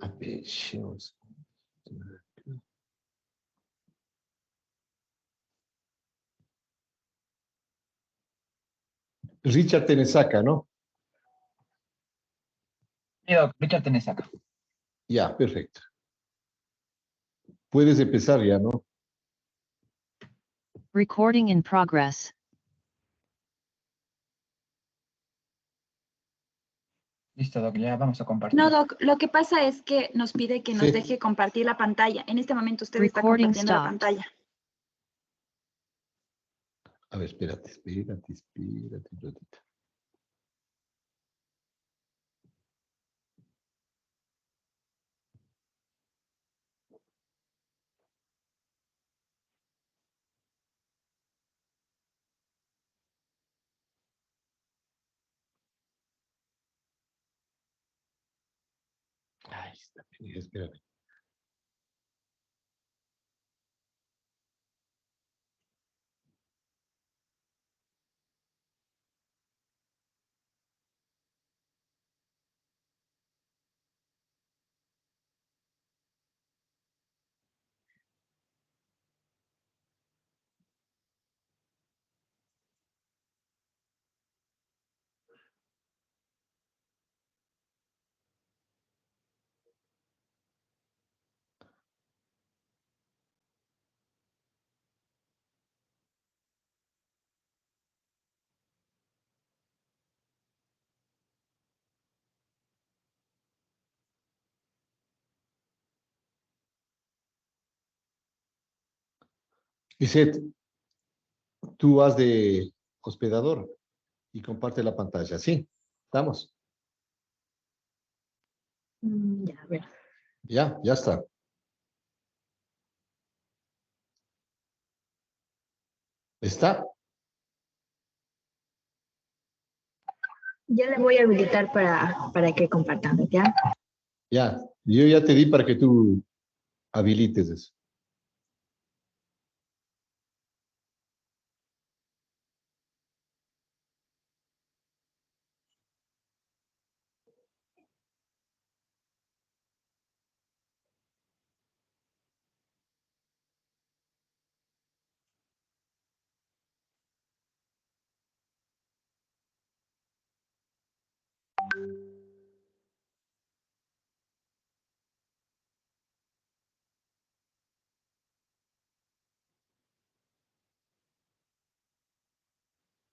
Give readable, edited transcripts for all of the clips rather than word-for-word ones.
Apellidos. Richard Tenesaca, ¿no? Sí, doc, Richard Tenesaca. Ya, perfecto. Puedes empezar ya, ¿no? Recording in progress. Listo, doc, ya vamos a compartir. No, Doc, lo que pasa es que nos pide que nos Sí. deje compartir la pantalla. En este momento usted está Recording compartiendo la stopped. pantalla. A ver, espérate un ratito. Ay, está bien, espérate. Lisette, tú haz de hospedador y comparte la pantalla, ¿sí? ¿Estamos? Ya, a ver. Ya está. ¿Está? Ya le voy a habilitar para que compartamos, ¿ya? Ya. Yo ya te di para que tú habilites eso.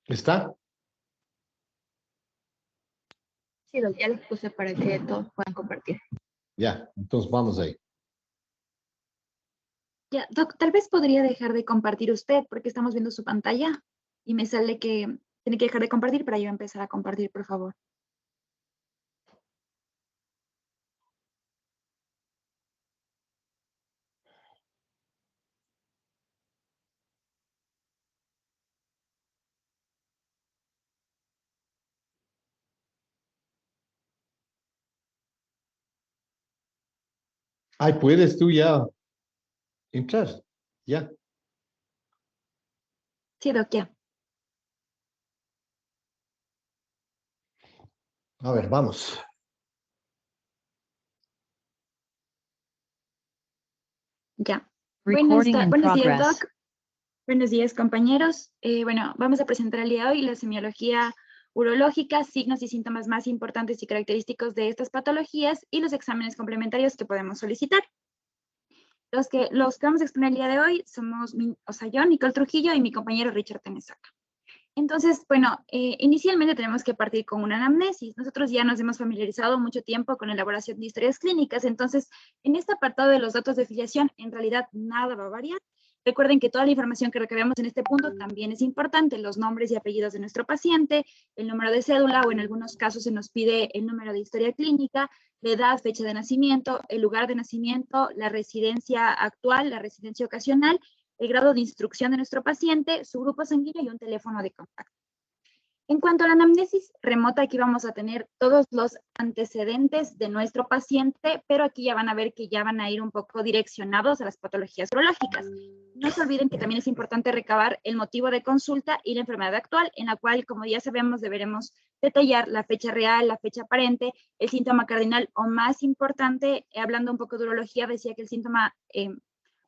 ¿Está? Sí, Doc, ya les puse para que todos puedan compartir. Ya, entonces vamos ahí. Ya, Doc, tal vez podría dejar de compartir usted porque estamos viendo su pantalla y me sale que tiene que dejar de compartir para yo empezar a compartir, por favor. Ay, puedes tú ya entrar. Ya. Sí, Doc, ya. A ver, vamos. Ya. Recording in Buenos días, progress. Doc. Buenos días, compañeros. Bueno, vamos a presentar el día de hoy la semiología urológica, signos y síntomas más importantes y característicos de estas patologías y los exámenes complementarios que podemos solicitar. Los que vamos a exponer el día de hoy somos yo, Nicole Trujillo, y mi compañero Richard Tenesaca. Entonces, bueno, inicialmente tenemos que partir con una anamnesis. Nosotros ya nos hemos familiarizado mucho tiempo con la elaboración de historias clínicas, entonces, en este apartado de los datos de filiación, en realidad nada va a variar. Recuerden que toda la información que recabemos en este punto también es importante, los nombres y apellidos de nuestro paciente, el número de cédula o en algunos casos se nos pide el número de historia clínica, la edad, fecha de nacimiento, el lugar de nacimiento, la residencia actual, la residencia ocasional, el grado de instrucción de nuestro paciente, su grupo sanguíneo y un teléfono de contacto. En cuanto a la anamnesis remota, aquí vamos a tener todos los antecedentes de nuestro paciente, pero aquí ya van a ver que ya van a ir un poco direccionados a las patologías urológicas. No se olviden que también es importante recabar el motivo de consulta y la enfermedad actual, en la cual, como ya sabemos, deberemos detallar la fecha real, la fecha aparente, el síntoma cardinal o más importante, hablando un poco de urología, decía que el síntoma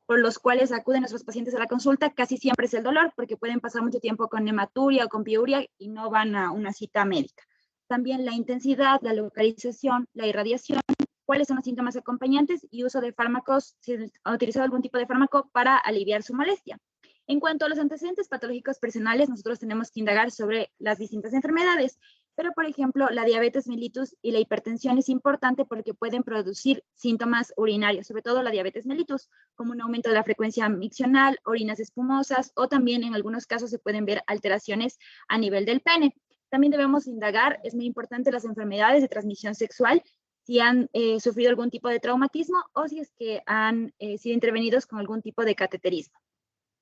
por los cuales acuden nuestros pacientes a la consulta casi siempre es el dolor, porque pueden pasar mucho tiempo con hematuria o con piuria y no van a una cita médica. También la intensidad, la localización, la irradiación, cuáles son los síntomas acompañantes y uso de fármacos, si ha utilizado algún tipo de fármaco para aliviar su molestia. En cuanto a los antecedentes patológicos personales, nosotros tenemos que indagar sobre las distintas enfermedades, pero por ejemplo, la diabetes mellitus y la hipertensión es importante porque pueden producir síntomas urinarios, sobre todo la diabetes mellitus, como un aumento de la frecuencia miccional, orinas espumosas, o también en algunos casos se pueden ver alteraciones a nivel del pene. También debemos indagar, es muy importante, las enfermedades de transmisión sexual, si han sufrido algún tipo de traumatismo o si es que han sido intervenidos con algún tipo de cateterismo.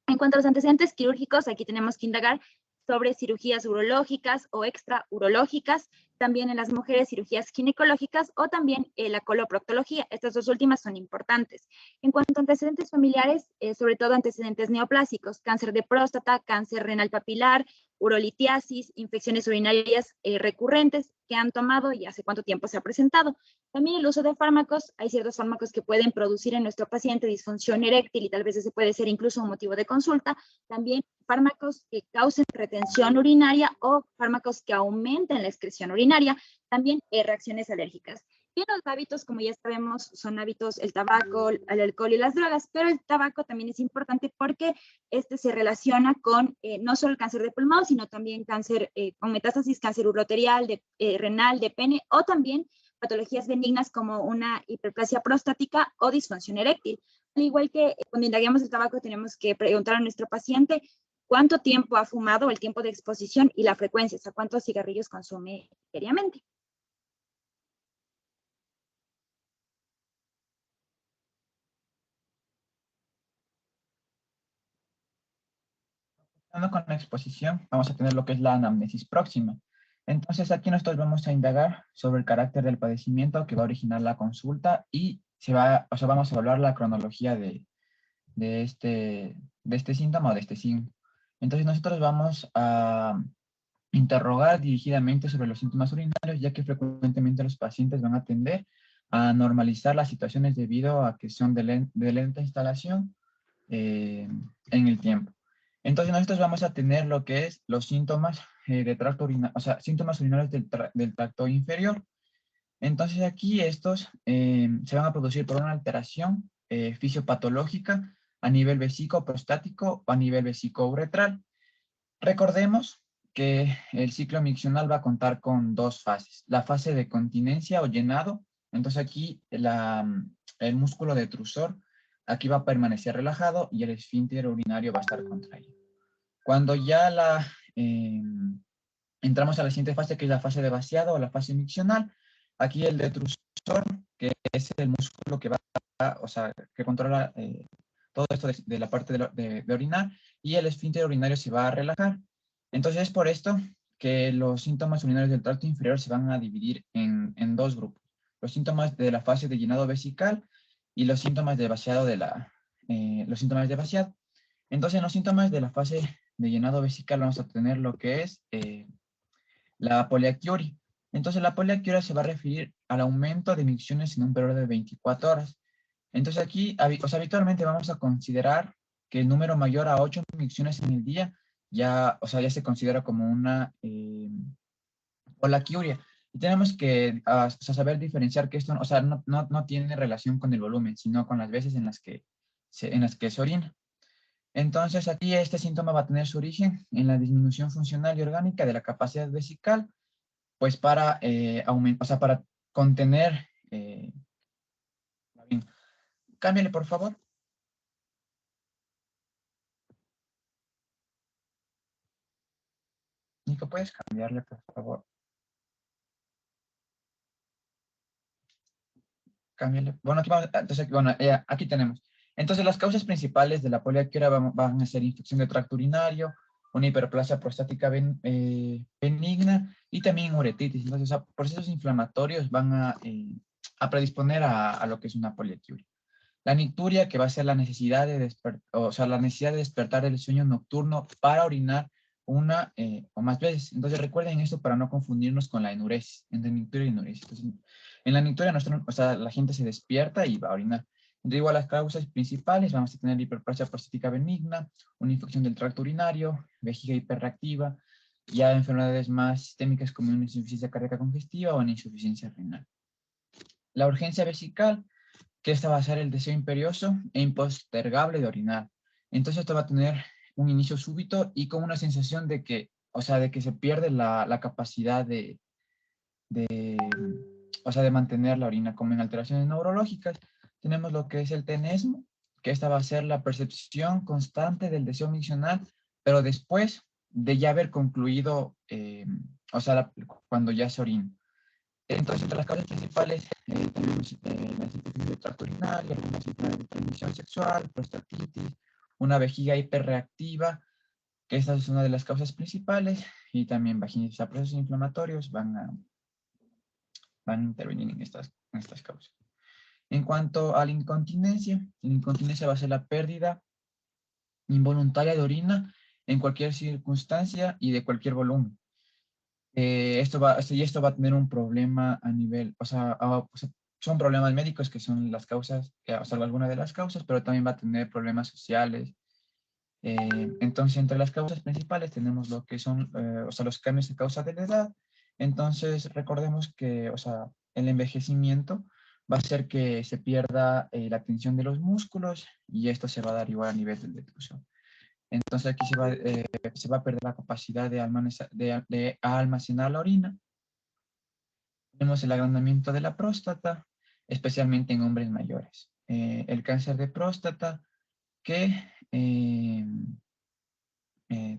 En cuanto a los antecedentes quirúrgicos, aquí tenemos que indagar sobre cirugías urológicas o extraurológicas, también en las mujeres cirugías ginecológicas o también la coloproctología. Estas dos últimas son importantes. En cuanto a antecedentes familiares, sobre todo antecedentes neoplásicos, cáncer de próstata, cáncer renal papilar, urolitiasis, infecciones urinarias recurrentes que han tomado y hace cuánto tiempo se ha presentado. También el uso de fármacos, hay ciertos fármacos que pueden producir en nuestro paciente disfunción eréctil y tal vez ese puede ser incluso un motivo de consulta. También fármacos que causen retención urinaria o fármacos que aumenten la excreción urinaria. También reacciones alérgicas. Y los hábitos, como ya sabemos, son hábitos el tabaco, el alcohol y las drogas, pero el tabaco también es importante porque este se relaciona con no solo el cáncer de pulmón, sino también cáncer con metástasis, cáncer uroterial, renal, de pene, o también patologías benignas como una hiperplasia prostática o disfunción eréctil. Al igual que cuando indaguemos el tabaco, tenemos que preguntar a nuestro paciente cuánto tiempo ha fumado, el tiempo de exposición y la frecuencia, o sea, cuántos cigarrillos consume diariamente. Con la exposición, vamos a tener lo que es la anamnesis próxima. Entonces, aquí nosotros vamos a indagar sobre el carácter del padecimiento que va a originar la consulta y vamos a evaluar la cronología de este síntoma o de este signo. Entonces, nosotros vamos a interrogar dirigidamente sobre los síntomas urinarios, ya que frecuentemente los pacientes van a tender a normalizar las situaciones debido a que son de lenta instalación en el tiempo. Entonces nosotros vamos a tener lo que es los síntomas de tracto urinario, o sea, síntomas urinarios del tracto inferior. Entonces aquí estos se van a producir por una alteración fisiopatológica a nivel vesíco-prostático o a nivel vesíco-uretral. Recordemos que el ciclo miccional va a contar con dos fases. La fase de continencia o llenado. Entonces aquí el músculo detrusor aquí va a permanecer relajado y el esfínter urinario va a estar contraído. Cuando ya entramos a la siguiente fase, que es la fase de vaciado o la fase miccional, aquí el detrusor, que es el músculo que que controla todo esto de la parte de orinar, y el esfínter urinario se va a relajar. Entonces es por esto que los síntomas urinarios del tracto inferior se van a dividir en dos grupos. Los síntomas de la fase de llenado vesical y los síntomas de vaciado los síntomas de vaciado. Entonces en los síntomas de la fase de llenado vesical vamos a tener lo que es la poliaquiuria. Entonces la poliaquiuria se va a referir al aumento de micciones en un periodo de 24 horas. Entonces aquí, habitualmente vamos a considerar que el número mayor a 8 micciones en el día ya se considera como una poliaquiuria. Y tenemos que saber diferenciar que esto, no tiene relación con el volumen, sino con las veces en las que se orina. Entonces aquí este síntoma va a tener su origen en la disminución funcional y orgánica de la capacidad vesical, pues para para contener. Cámbiale, por favor. Nico, ¿puedes cambiarle, por favor? Cámbiale. Bueno, aquí tenemos. Entonces, las causas principales de la poliaquiuria van a ser infección de tracto urinario, una hiperplasia prostática benigna y también uretitis. Entonces, procesos inflamatorios van a predisponer a lo que es una poliaquiuria. La nicturia, que va a ser la necesidad de despertar del sueño nocturno para orinar una o más veces. Entonces recuerden esto para no confundirnos con la enuresis, entre nicturia y enuresis. Entonces, en la nicturia la gente se despierta y va a orinar. De igual las causas principales, vamos a tener hiperplasia prostática benigna, una infección del tracto urinario, vejiga hiperreactiva, ya enfermedades más sistémicas como una insuficiencia cardíaca congestiva o una insuficiencia renal. La urgencia vesical, que esta va a ser el deseo imperioso e impostergable de orinar. Entonces esto va a tener un inicio súbito y con una sensación de que, de que se pierde la capacidad de mantener la orina, como en alteraciones neurológicas. Tenemos lo que es el tenesmo, que esta va a ser la percepción constante del deseo miccional, pero después de ya haber concluido, cuando ya se orina. Entonces, entre las causas principales tenemos la infección del tracto urinario, algunas enfermedades de transmisión sexual, prostatitis, una vejiga hiperreactiva, que esta es una de las causas principales, y también vaginitis, procesos inflamatorios van a intervenir en estas causas. En cuanto a la incontinencia va a ser la pérdida involuntaria de orina en cualquier circunstancia y de cualquier volumen. Esto va a tener un problema a nivel, son problemas médicos que son las causas, algunas de las causas, pero también va a tener problemas sociales. Entonces, entre las causas principales tenemos lo que son, los cambios a causa de la edad. Entonces, recordemos que, el envejecimiento va a hacer que se pierda la tensión de los músculos y esto se va a dar igual a nivel del detrusor. Entonces aquí se va a perder la capacidad de almacenar la orina. Tenemos el agrandamiento de la próstata, especialmente en hombres mayores. El cáncer de próstata, que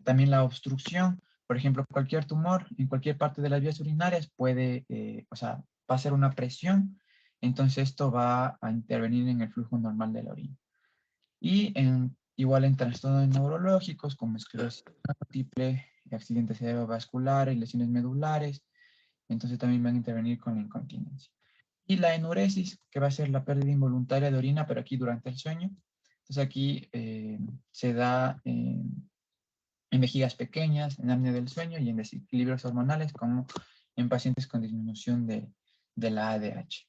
también la obstrucción, por ejemplo, cualquier tumor en cualquier parte de las vías urinarias puede, va a ser una presión, entonces esto va a intervenir en el flujo normal de la orina. Y igual en trastornos neurológicos como esclerosis múltiple, accidentes cerebrovasculares, lesiones medulares, entonces también van a intervenir con la incontinencia. Y la enuresis, que va a ser la pérdida involuntaria de orina, pero aquí durante el sueño. Entonces aquí se da en vejigas pequeñas, en apnea del sueño y en desequilibrios hormonales, como en pacientes con disminución de la ADH.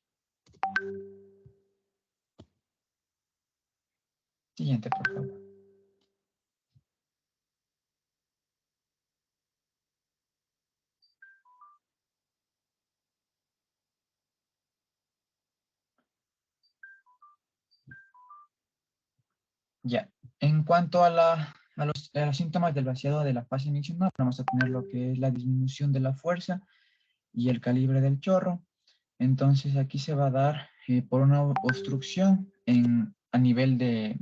Siguiente, por favor. Ya, en cuanto a los síntomas del vaciado de la fase miccional, vamos a tener lo que es la disminución de la fuerza y el calibre del chorro. Entonces aquí se va a dar por una obstrucción a nivel de,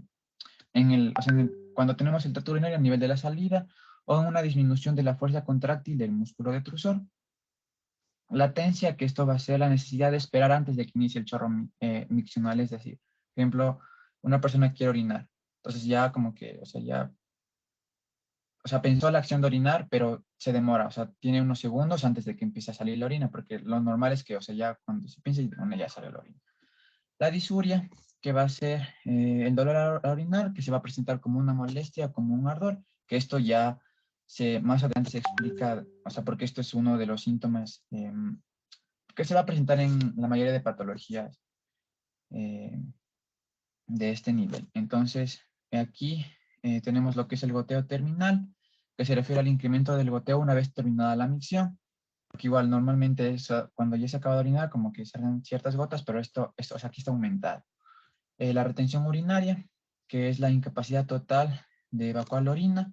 cuando tenemos el tracto urinario a nivel de la salida, o en una disminución de la fuerza contráctil del músculo detrusor. Latencia, que esto va a ser la necesidad de esperar antes de que inicie el chorro miccional, es decir, por ejemplo, una persona quiere orinar. Entonces ya como que, pensó la acción de orinar, pero se demora, tiene unos segundos antes de que empiece a salir la orina, porque lo normal es que, ya cuando se piensa, ya sale la orina. La disuria, que va a ser el dolor al orinar, que se va a presentar como una molestia, como un ardor, que esto ya más adelante se explica, porque esto es uno de los síntomas que se va a presentar en la mayoría de patologías de este nivel. Entonces, aquí tenemos lo que es el goteo terminal, que se refiere al incremento del goteo una vez terminada la micción. Porque igual normalmente es cuando ya se acaba de orinar, como que salen ciertas gotas, pero esto aquí está aumentado. La retención urinaria, que es la incapacidad total de evacuar la orina.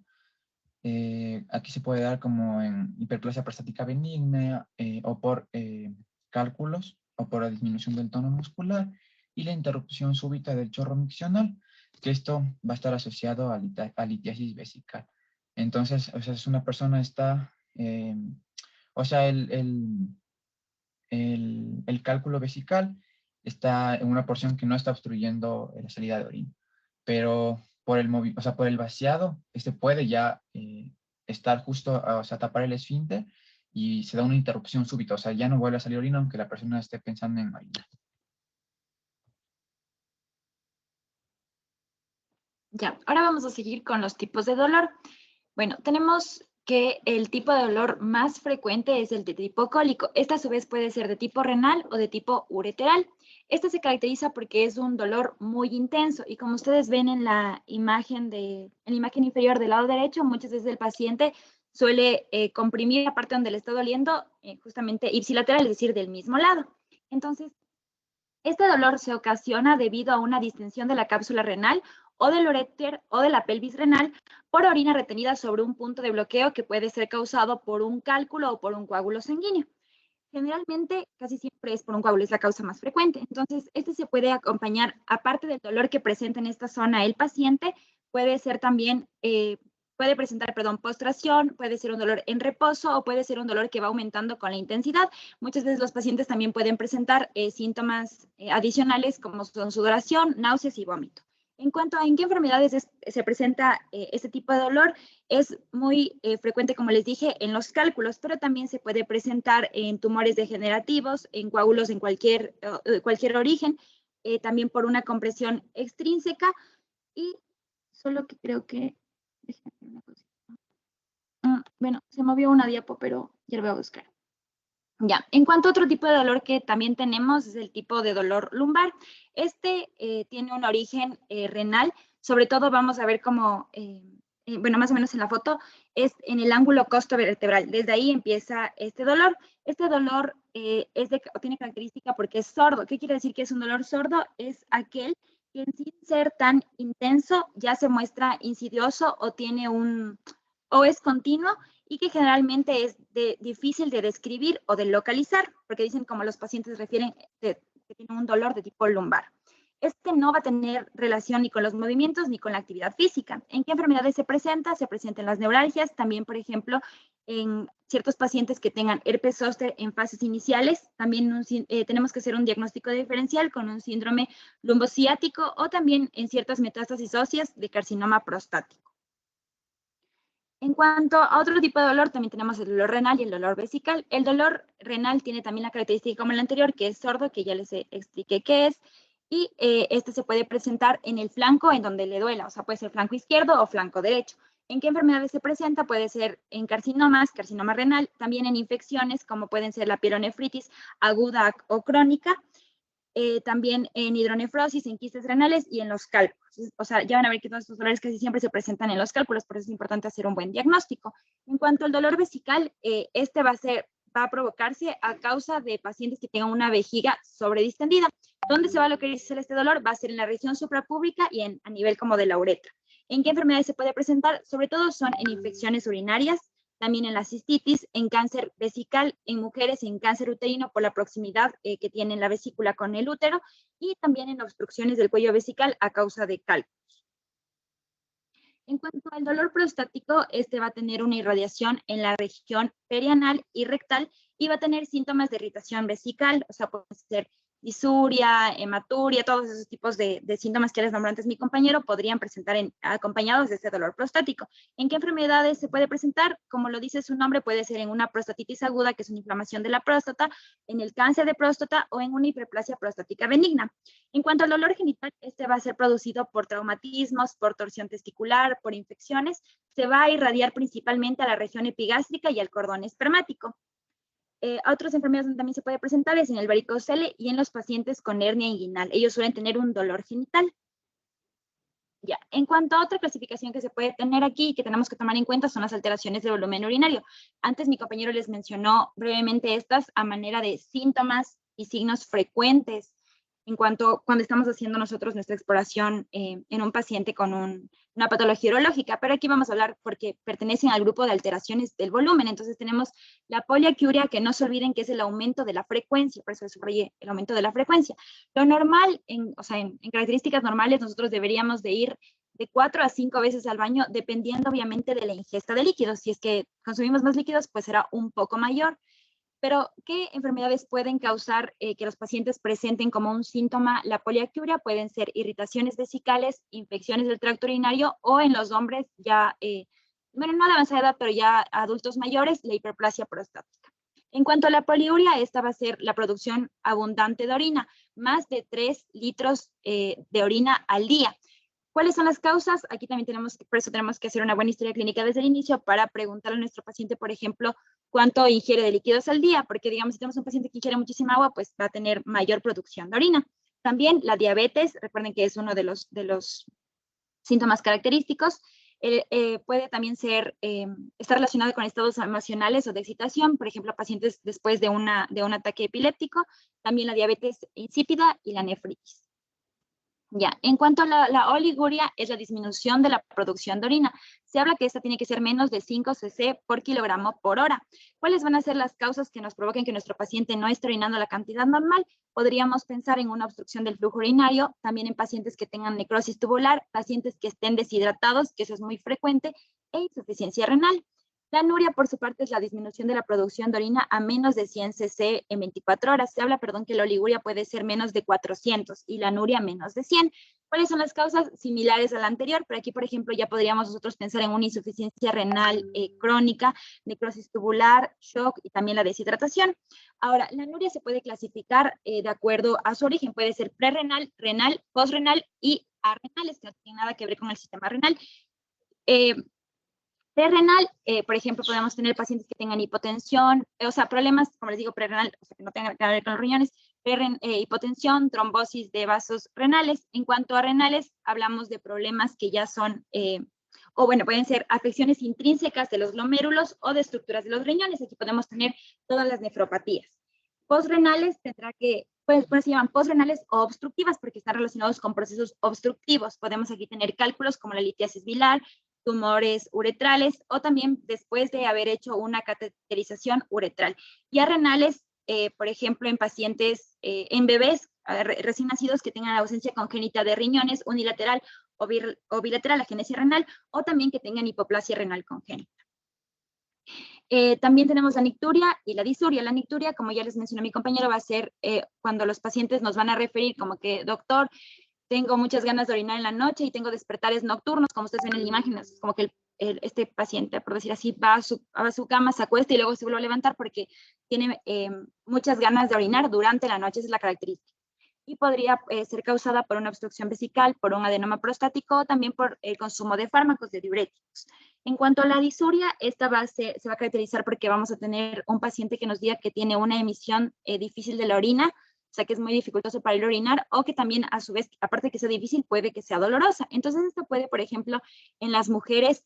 Aquí se puede dar como en hiperplasia prostática benigna o por cálculos o por la disminución del tono muscular, y la interrupción súbita del chorro miccional, que esto va a estar asociado a litiasis vesical. Entonces, es una persona está, el cálculo vesical está en una porción que no está obstruyendo la salida de orina, pero por el vaciado, puede ya estar justo, tapar el esfínter y se da una interrupción súbita, ya no vuelve a salir orina aunque la persona esté pensando en orinar. Ya, ahora vamos a seguir con los tipos de dolor. Bueno, tenemos que el tipo de dolor más frecuente es el de tipo cólico. Este a su vez puede ser de tipo renal o de tipo ureteral. Este se caracteriza porque es un dolor muy intenso y como ustedes ven en la imagen, en la imagen inferior del lado derecho, muchas veces el paciente suele comprimir la parte donde le está doliendo, justamente ipsilateral, es decir, del mismo lado. Entonces, este dolor se ocasiona debido a una distensión de la cápsula renal o del uréter o de la pelvis renal por orina retenida sobre un punto de bloqueo que puede ser causado por un cálculo o por un coágulo sanguíneo. Generalmente, casi siempre es por un coágulo, es la causa más frecuente. Entonces, este se puede acompañar, aparte del dolor que presenta en esta zona el paciente, puede ser también, puede presentar, perdón, postración, puede ser un dolor en reposo o puede ser un dolor que va aumentando con la intensidad. Muchas veces los pacientes también pueden presentar síntomas adicionales como son sudoración, náuseas y vómito. En cuanto a en qué enfermedades se presenta este tipo de dolor, es muy frecuente, como les dije, en los cálculos, pero también se puede presentar en tumores degenerativos, en coágulos en cualquier origen, también por una compresión extrínseca y solo que creo que... bueno, se movió una diapo, pero ya lo voy a buscar. Ya, en cuanto a otro tipo de dolor que también tenemos, es el tipo de dolor lumbar. Este tiene un origen renal, sobre todo vamos a ver cómo, bueno, más o menos en la foto, es en el ángulo costovertebral. Desde ahí empieza este dolor. Este dolor tiene característica porque es sordo. ¿Qué quiere decir que es un dolor sordo? Es aquel que sin ser tan intenso ya se muestra insidioso o tiene o es continuo y que generalmente es difícil de describir o de localizar, porque dicen como los pacientes refieren que tienen un dolor de tipo lumbar. Este no va a tener relación ni con los movimientos ni con la actividad física. ¿En qué enfermedades se presenta? Se presenta en las neuralgias, también, por ejemplo, en ciertos pacientes que tengan herpes zóster en fases iniciales. También tenemos que hacer un diagnóstico diferencial con un síndrome lumbociático o también en ciertas metástasis óseas de carcinoma prostático. En cuanto a otro tipo de dolor, también tenemos el dolor renal y el dolor vesical. El dolor renal tiene también la característica como el anterior, que es sordo, que ya les expliqué qué es, y este se puede presentar en el flanco en donde le duela, o sea, puede ser flanco izquierdo o flanco derecho. ¿En qué enfermedades se presenta? Puede ser en carcinomas, carcinoma renal, también en infecciones como pueden ser la pielonefritis aguda o crónica, también en hidronefrosis, en quistes renales y en los cálculos. O sea, ya van a ver que todos estos dolores casi siempre se presentan en los cálculos, por eso es importante hacer un buen diagnóstico. En cuanto al dolor vesical, este va a provocarse a causa de pacientes que tengan una vejiga sobredistendida. ¿Dónde se va a localizar este dolor? Va a ser en la región suprapúbica y a nivel como de la uretra. ¿En qué enfermedades se puede presentar? Sobre todo son en infecciones urinarias, también en la cistitis, en cáncer vesical, en mujeres en cáncer uterino por la proximidad que tiene la vesícula con el útero y también en obstrucciones del cuello vesical a causa de cálculos. En cuanto al dolor prostático, este va a tener una irradiación en la región perianal y rectal y va a tener síntomas de irritación vesical, o sea, puede ser disuria, hematuria, todos esos tipos de síntomas que les nombró antes mi compañero podrían presentar acompañados de este dolor prostático. ¿En qué enfermedades se puede presentar? Como lo dice su nombre, puede ser en una prostatitis aguda, que es una inflamación de la próstata, en el cáncer de próstata o en una hiperplasia prostática benigna. En cuanto al dolor genital, este va a ser producido por traumatismos, por torsión testicular, por infecciones. Se va a irradiar principalmente a la región epigástrica y al cordón espermático. Otras enfermedades donde también se puede presentar es en el varicocele y en los pacientes con hernia inguinal. Ellos suelen tener un dolor genital. Ya, en cuanto a otra clasificación que se puede tener aquí y que tenemos que tomar en cuenta son las alteraciones de volumen urinario. Antes mi compañero les mencionó brevemente estas a manera de síntomas y signos frecuentes cuando estamos haciendo nosotros nuestra exploración en un paciente con una patología urológica, pero aquí vamos a hablar porque pertenecen al grupo de alteraciones del volumen. Entonces tenemos la poliaquiuria, que no se olviden que es el aumento de la frecuencia, por eso subrayé el aumento de la frecuencia. Lo normal, en características normales, nosotros deberíamos de ir de 4 a 5 veces al baño, dependiendo obviamente de la ingesta de líquidos. Si es que consumimos más líquidos, pues será un poco mayor. Pero, ¿qué enfermedades pueden causar que los pacientes presenten como un síntoma la poliaquiuria? Pueden ser irritaciones vesicales, infecciones del tracto urinario o en los hombres ya, bueno, no de avanzada edad, pero ya adultos mayores, la hiperplasia prostática. En cuanto a la poliuria, esta va a ser la producción abundante de orina, más de 3 litros de orina al día. ¿Cuáles son las causas? Aquí también por eso tenemos que hacer una buena historia clínica desde el inicio para preguntarle a nuestro paciente, por ejemplo, cuánto ingiere de líquidos al día, porque digamos, si tenemos un paciente que ingiere muchísima agua, pues va a tener mayor producción de orina. También la diabetes, recuerden que es uno de los síntomas característicos. Puede también estar relacionado con estados emocionales o de excitación, por ejemplo, pacientes después de un ataque epiléptico, también la diabetes insípida y la nefritis. Ya, en cuanto a la oliguria, es la disminución de la producción de orina. Se habla que esta tiene que ser menos de 5 cc por kilogramo por hora. ¿Cuáles van a ser las causas que nos provoquen que nuestro paciente no esté orinando la cantidad normal? Podríamos pensar en una obstrucción del flujo urinario, también en pacientes que tengan necrosis tubular, pacientes que estén deshidratados, que eso es muy frecuente, e insuficiencia renal. La anuria, por su parte, es la disminución de la producción de orina a menos de 100 cc en 24 horas. Se habla, que la oliguria puede ser menos de 400 y la anuria menos de 100. ¿Cuáles son las causas? Similares a la anterior, pero aquí, por ejemplo, ya podríamos nosotros pensar en una insuficiencia renal crónica, necrosis tubular, shock y también la deshidratación. Ahora, la anuria se puede clasificar de acuerdo a su origen. Puede ser prerrenal, renal, postrenal y arrenales, que no tienen nada que ver con el sistema renal. Prerrenal, por ejemplo, podemos tener pacientes que tengan hipotensión, o sea, problemas, como les digo, prerrenal, o sea, que no tengan que ver con los riñones, hipotensión, trombosis de vasos renales. En cuanto a renales, hablamos de problemas que ya son, pueden ser afecciones intrínsecas de los glomérulos o de estructuras de los riñones. Aquí podemos tener todas las nefropatías. Postrenales pues se llaman postrenales o obstructivas porque están relacionados con procesos obstructivos. Podemos aquí tener cálculos como la litiasis bilar, tumores uretrales o también después de haber hecho una cateterización uretral. Y a renales, por ejemplo, en pacientes, en bebés recién nacidos que tengan ausencia congénita de riñones unilateral o bilateral, agenesia renal, o también que tengan hipoplasia renal congénita. También tenemos la nicturia y la disuria. La nicturia, como ya les mencionó mi compañero, va a ser cuando los pacientes nos van a referir como que, doctor, tengo muchas ganas de orinar en la noche y tengo despertares nocturnos, como ustedes ven en la imagen, es como que este paciente, por decir así, va a su cama, se acuesta y luego se vuelve a levantar porque tiene muchas ganas de orinar durante la noche, esa es la característica. Y podría ser causada por una obstrucción vesical, por un adenoma prostático o también por el consumo de fármacos, de diuréticos. En cuanto a la disuria, esta se va a caracterizar porque vamos a tener un paciente que nos diga que tiene una emisión difícil de la orina, o sea que es muy dificultoso para ir a orinar, o que también a su vez, aparte de que sea difícil, puede que sea dolorosa. Entonces esto puede, por ejemplo, en las mujeres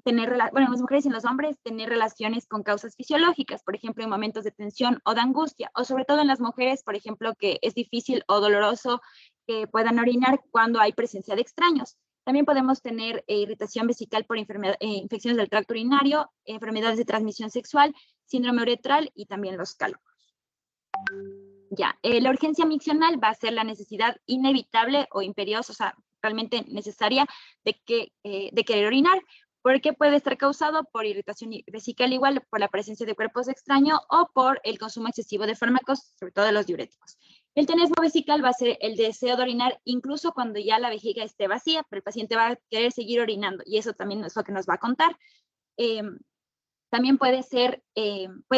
en las mujeres y en los hombres tener relaciones con causas fisiológicas, por ejemplo, en momentos de tensión o de angustia, o sobre todo en las mujeres, por ejemplo, que es difícil o doloroso que puedan orinar cuando hay presencia de extraños. También podemos tener irritación vesical por infecciones del tracto urinario, enfermedades de transmisión sexual, síndrome uretral y también los cálculos. Ya, la urgencia miccional va a ser la necesidad inevitable o imperiosa, o sea, realmente necesaria de querer orinar, porque puede estar causado por irritación vesical igual, por la presencia de cuerpos extraños o por el consumo excesivo de fármacos, sobre todo de los diuréticos. El tenesmo vesical va a ser el deseo de orinar incluso cuando ya la vejiga esté vacía, pero el paciente va a querer seguir orinando y eso también es lo que nos va a contar. También puede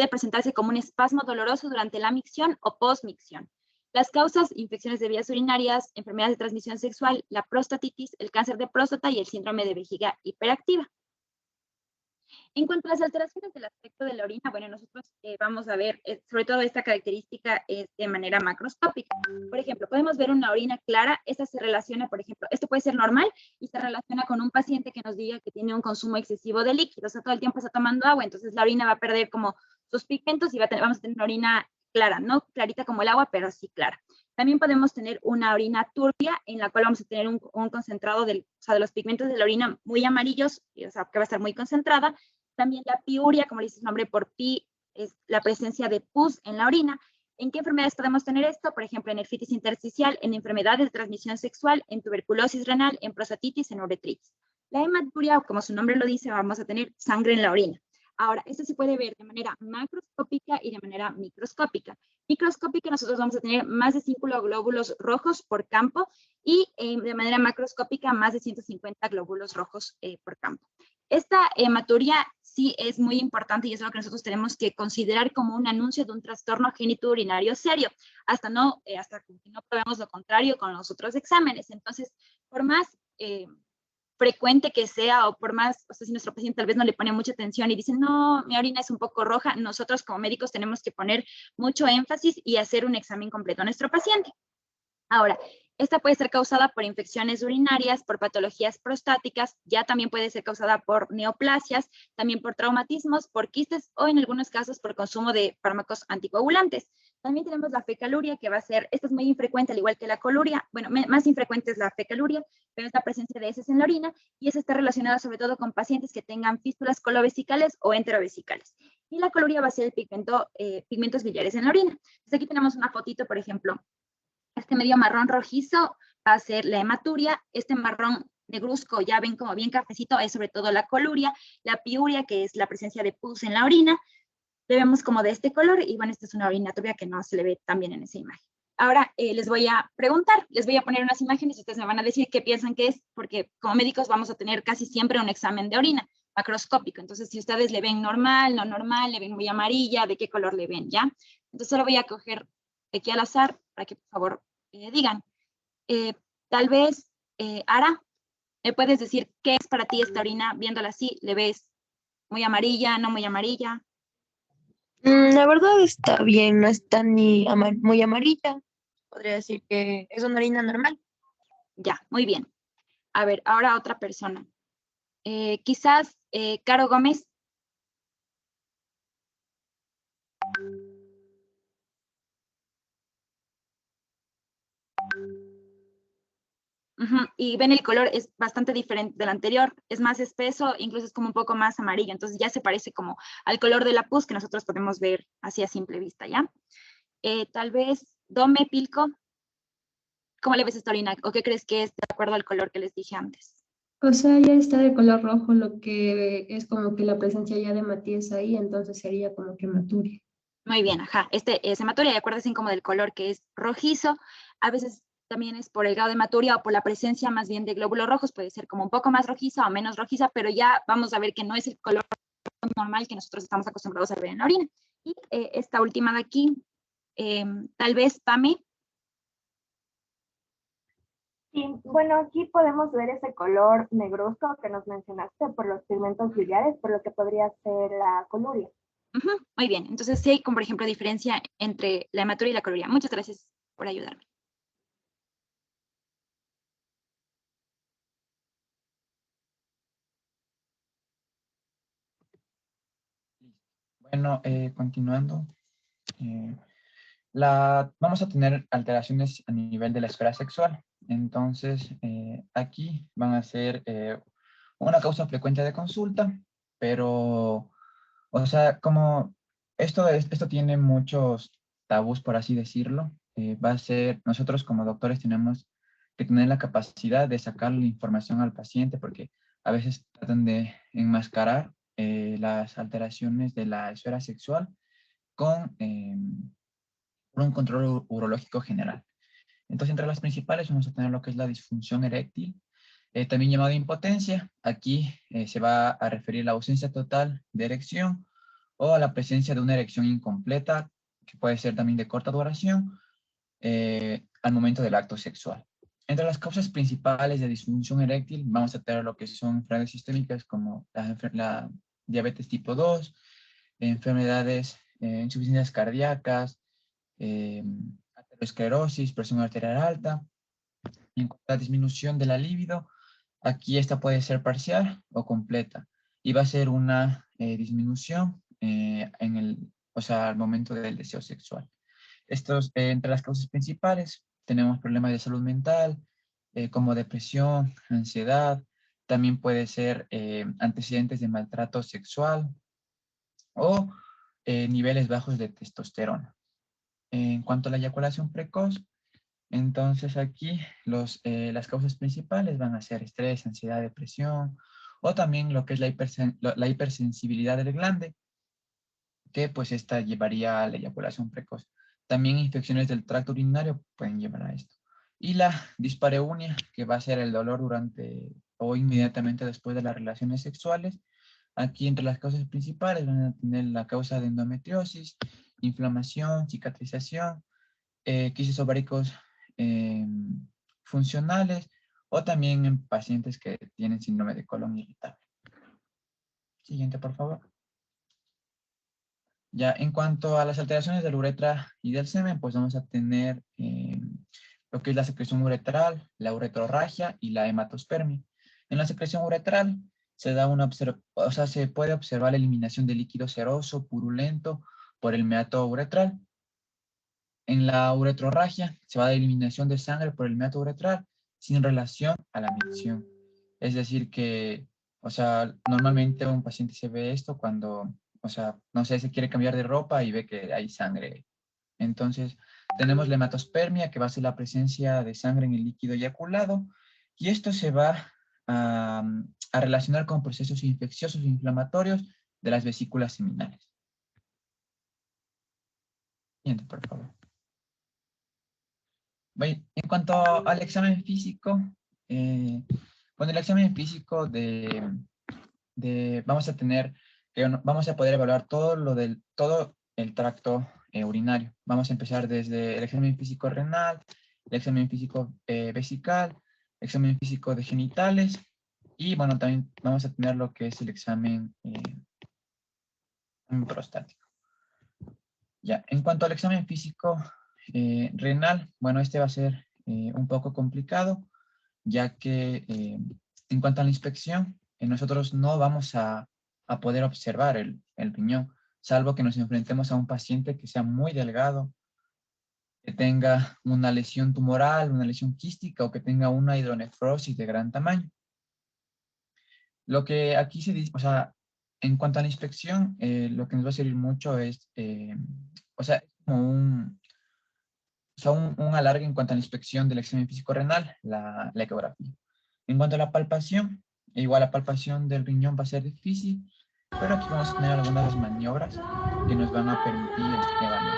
presentarse como un espasmo doloroso durante la micción o postmicción. Las causas, infecciones de vías urinarias, enfermedades de transmisión sexual, la prostatitis, el cáncer de próstata y el síndrome de vejiga hiperactiva. En cuanto a las alteraciones del aspecto de la orina, bueno, nosotros vamos a ver, sobre todo esta característica es de manera macroscópica. Por ejemplo, podemos ver una orina clara, esta se relaciona, por ejemplo, esto puede ser normal y se relaciona con un paciente que nos diga que tiene un consumo excesivo de líquidos, o sea, todo el tiempo está tomando agua, entonces la orina va a perder como sus pigmentos y vamos a tener una orina clara, no clarita como el agua, pero sí clara. También podemos tener una orina turbia, en la cual vamos a tener un concentrado de los pigmentos de la orina muy amarillos, o sea, que va a estar muy concentrada. También la piuria, como le dice su nombre por pi, es la presencia de pus en la orina. ¿En qué enfermedades podemos tener esto? Por ejemplo, en nefritis intersticial, en enfermedades de transmisión sexual, en tuberculosis renal, en prostatitis, en uretritis. La hematuria, como su nombre lo dice, vamos a tener sangre en la orina. Ahora, esto se puede ver de manera macroscópica y de manera microscópica. Microscópica, nosotros vamos a tener más de 5 glóbulos rojos por campo y de manera macroscópica más de 150 glóbulos rojos por campo. Esta hematuria sí es muy importante y es lo que nosotros tenemos que considerar como un anuncio de un trastorno genitourinario serio, hasta que no probemos lo contrario con los otros exámenes. Entonces, por más frecuente que sea, o por más, o sea, si nuestro paciente tal vez no le pone mucha atención y dice, no, mi orina es un poco roja, nosotros como médicos tenemos que poner mucho énfasis y hacer un examen completo a nuestro paciente. Ahora, esta puede ser causada por infecciones urinarias, por patologías prostáticas, ya también puede ser causada por neoplasias, también por traumatismos, por quistes o en algunos casos por consumo de fármacos anticoagulantes. También tenemos la fecaluria, que va a ser, esta es muy infrecuente, al igual que la coluria, bueno, más infrecuente es la fecaluria, pero es la presencia de heces en la orina, y esa está relacionada sobre todo con pacientes que tengan fístulas colovesicales o enterovesicales. Y la coluria va a ser el pigmentos biliares en la orina. Entonces aquí tenemos una fotito, por ejemplo, este medio marrón rojizo va a ser la hematuria, este marrón negruzco, ya ven como bien cafecito, es sobre todo la coluria, la piuria, que es la presencia de pus en la orina, le vemos como de este color, y bueno, esta es una orina turbia que no se le ve tan bien en esa imagen. Ahora les voy a preguntar, les voy a poner unas imágenes y ustedes me van a decir qué piensan que es, porque como médicos vamos a tener casi siempre un examen de orina macroscópico, entonces si ustedes le ven normal, no normal, le ven muy amarilla, de qué color le ven, ¿ya? Entonces solo voy a coger aquí al azar para que por favor digan. Tal vez, Ara, ¿me puedes decir qué es para ti esta orina? Viéndola así, ¿le ves muy amarilla, no muy amarilla? La verdad está bien, no está ni muy amarilla. Podría decir que es una harina normal. Ya, muy bien. A ver, ahora otra persona. Quizás, Caro Gómez. Y ven, el color es bastante diferente del anterior, es más espeso, incluso es como un poco más amarillo, entonces ya se parece como al color de la pus que nosotros podemos ver así a simple vista, ¿ya? Tal vez, Dome, Pilco, ¿cómo le ves esta orina? ¿O qué crees que es de acuerdo al color que les dije antes? O sea, ya está de color rojo, lo que es como que la presencia ya de matiz ahí, entonces sería como que hematuria. Muy bien, ajá. Este es hematuria, y acuérdense como del color que es rojizo. A veces también es por el grado de hematuria o por la presencia más bien de glóbulos rojos, puede ser como un poco más rojiza o menos rojiza, pero ya vamos a ver que no es el color normal que nosotros estamos acostumbrados a ver en la orina. Y esta última de aquí, tal vez, Pame. Sí, bueno, aquí podemos ver ese color negruzco que nos mencionaste por los pigmentos biliares, por lo que podría ser la coluria. Muy bien, entonces sí hay como por ejemplo diferencia entre la hematuria y la coluria. Muchas gracias por ayudarme. Bueno, continuando. Vamos a tener alteraciones a nivel de la esfera sexual. Entonces, aquí van a ser una causa frecuente de consulta, pero, o sea, como esto tiene muchos tabús, por así decirlo, va a ser, nosotros como doctores tenemos que tener la capacidad de sacar la información al paciente, porque a veces tratan de enmascarar las alteraciones de la esfera sexual con un control urológico general. Entonces, entre las principales vamos a tener lo que es la disfunción eréctil, también llamada impotencia. Aquí se va a referir a la ausencia total de erección o a la presencia de una erección incompleta, que puede ser también de corta duración, al momento del acto sexual. Entre las causas principales de disfunción eréctil vamos a tener lo que son enfermedades sistémicas como la diabetes tipo 2, enfermedades, insuficiencias cardíacas, aterosclerosis, presión arterial alta. En cuanto a la disminución de la libido, aquí esta puede ser parcial o completa y va a ser una disminución o sea, al momento del deseo sexual. Estos, entre las causas principales, tenemos problemas de salud mental, como depresión, ansiedad, también puede ser antecedentes de maltrato sexual o niveles bajos de testosterona. En cuanto a la eyaculación precoz, entonces aquí las causas principales van a ser estrés, ansiedad, depresión, o también lo que es la hipersensibilidad del glande, que pues esta llevaría a la eyaculación precoz. También infecciones del tracto urinario pueden llevar a esto. Y la dispareunia, que va a ser el dolor durante o inmediatamente después de las relaciones sexuales. Aquí entre las causas principales van a tener la causa de endometriosis, inflamación, cicatrización, quistes ováricos funcionales o también en pacientes que tienen síndrome de colon irritable. Siguiente, por favor. Ya, en cuanto a las alteraciones de la uretra y del semen, pues vamos a tener lo que es la secreción uretral, la uretrorragia y la hematospermia. En la secreción uretral se puede observar la eliminación de líquido seroso, purulento, por el meato uretral. En la uretrorragia se va a dar eliminación de sangre por el meato uretral sin relación a la micción. Es decir que, normalmente un paciente se ve esto cuando, no sé, se quiere cambiar de ropa y ve que hay sangre. Entonces, tenemos la hematospermia, que va a ser la presencia de sangre en el líquido eyaculado, y esto se va a relacionar con procesos infecciosos e inflamatorios de las vesículas seminales. Siguiente, por favor. En cuanto al examen físico, con el examen físico vamos a poder evaluar todo el tracto urinario. Vamos a empezar desde el examen físico renal, el examen físico vesical, el examen físico de genitales, y bueno, también vamos a tener lo que es el examen prostático. Ya, en cuanto al examen físico renal, bueno, este va a ser un poco complicado, ya que en cuanto a la inspección, nosotros no vamos a poder observar el riñón, salvo que nos enfrentemos a un paciente que sea muy delgado, que tenga una lesión tumoral, una lesión quística, o que tenga una hidronefrosis de gran tamaño. Lo que aquí se dice, en cuanto a la inspección, lo que nos va a servir mucho es, como un alargue en cuanto a la inspección del examen físico renal, la ecografía. En cuanto a la palpación, igual la palpación del riñón va a ser difícil, pero aquí vamos a tener algunas maniobras que nos van a permitir evaluar.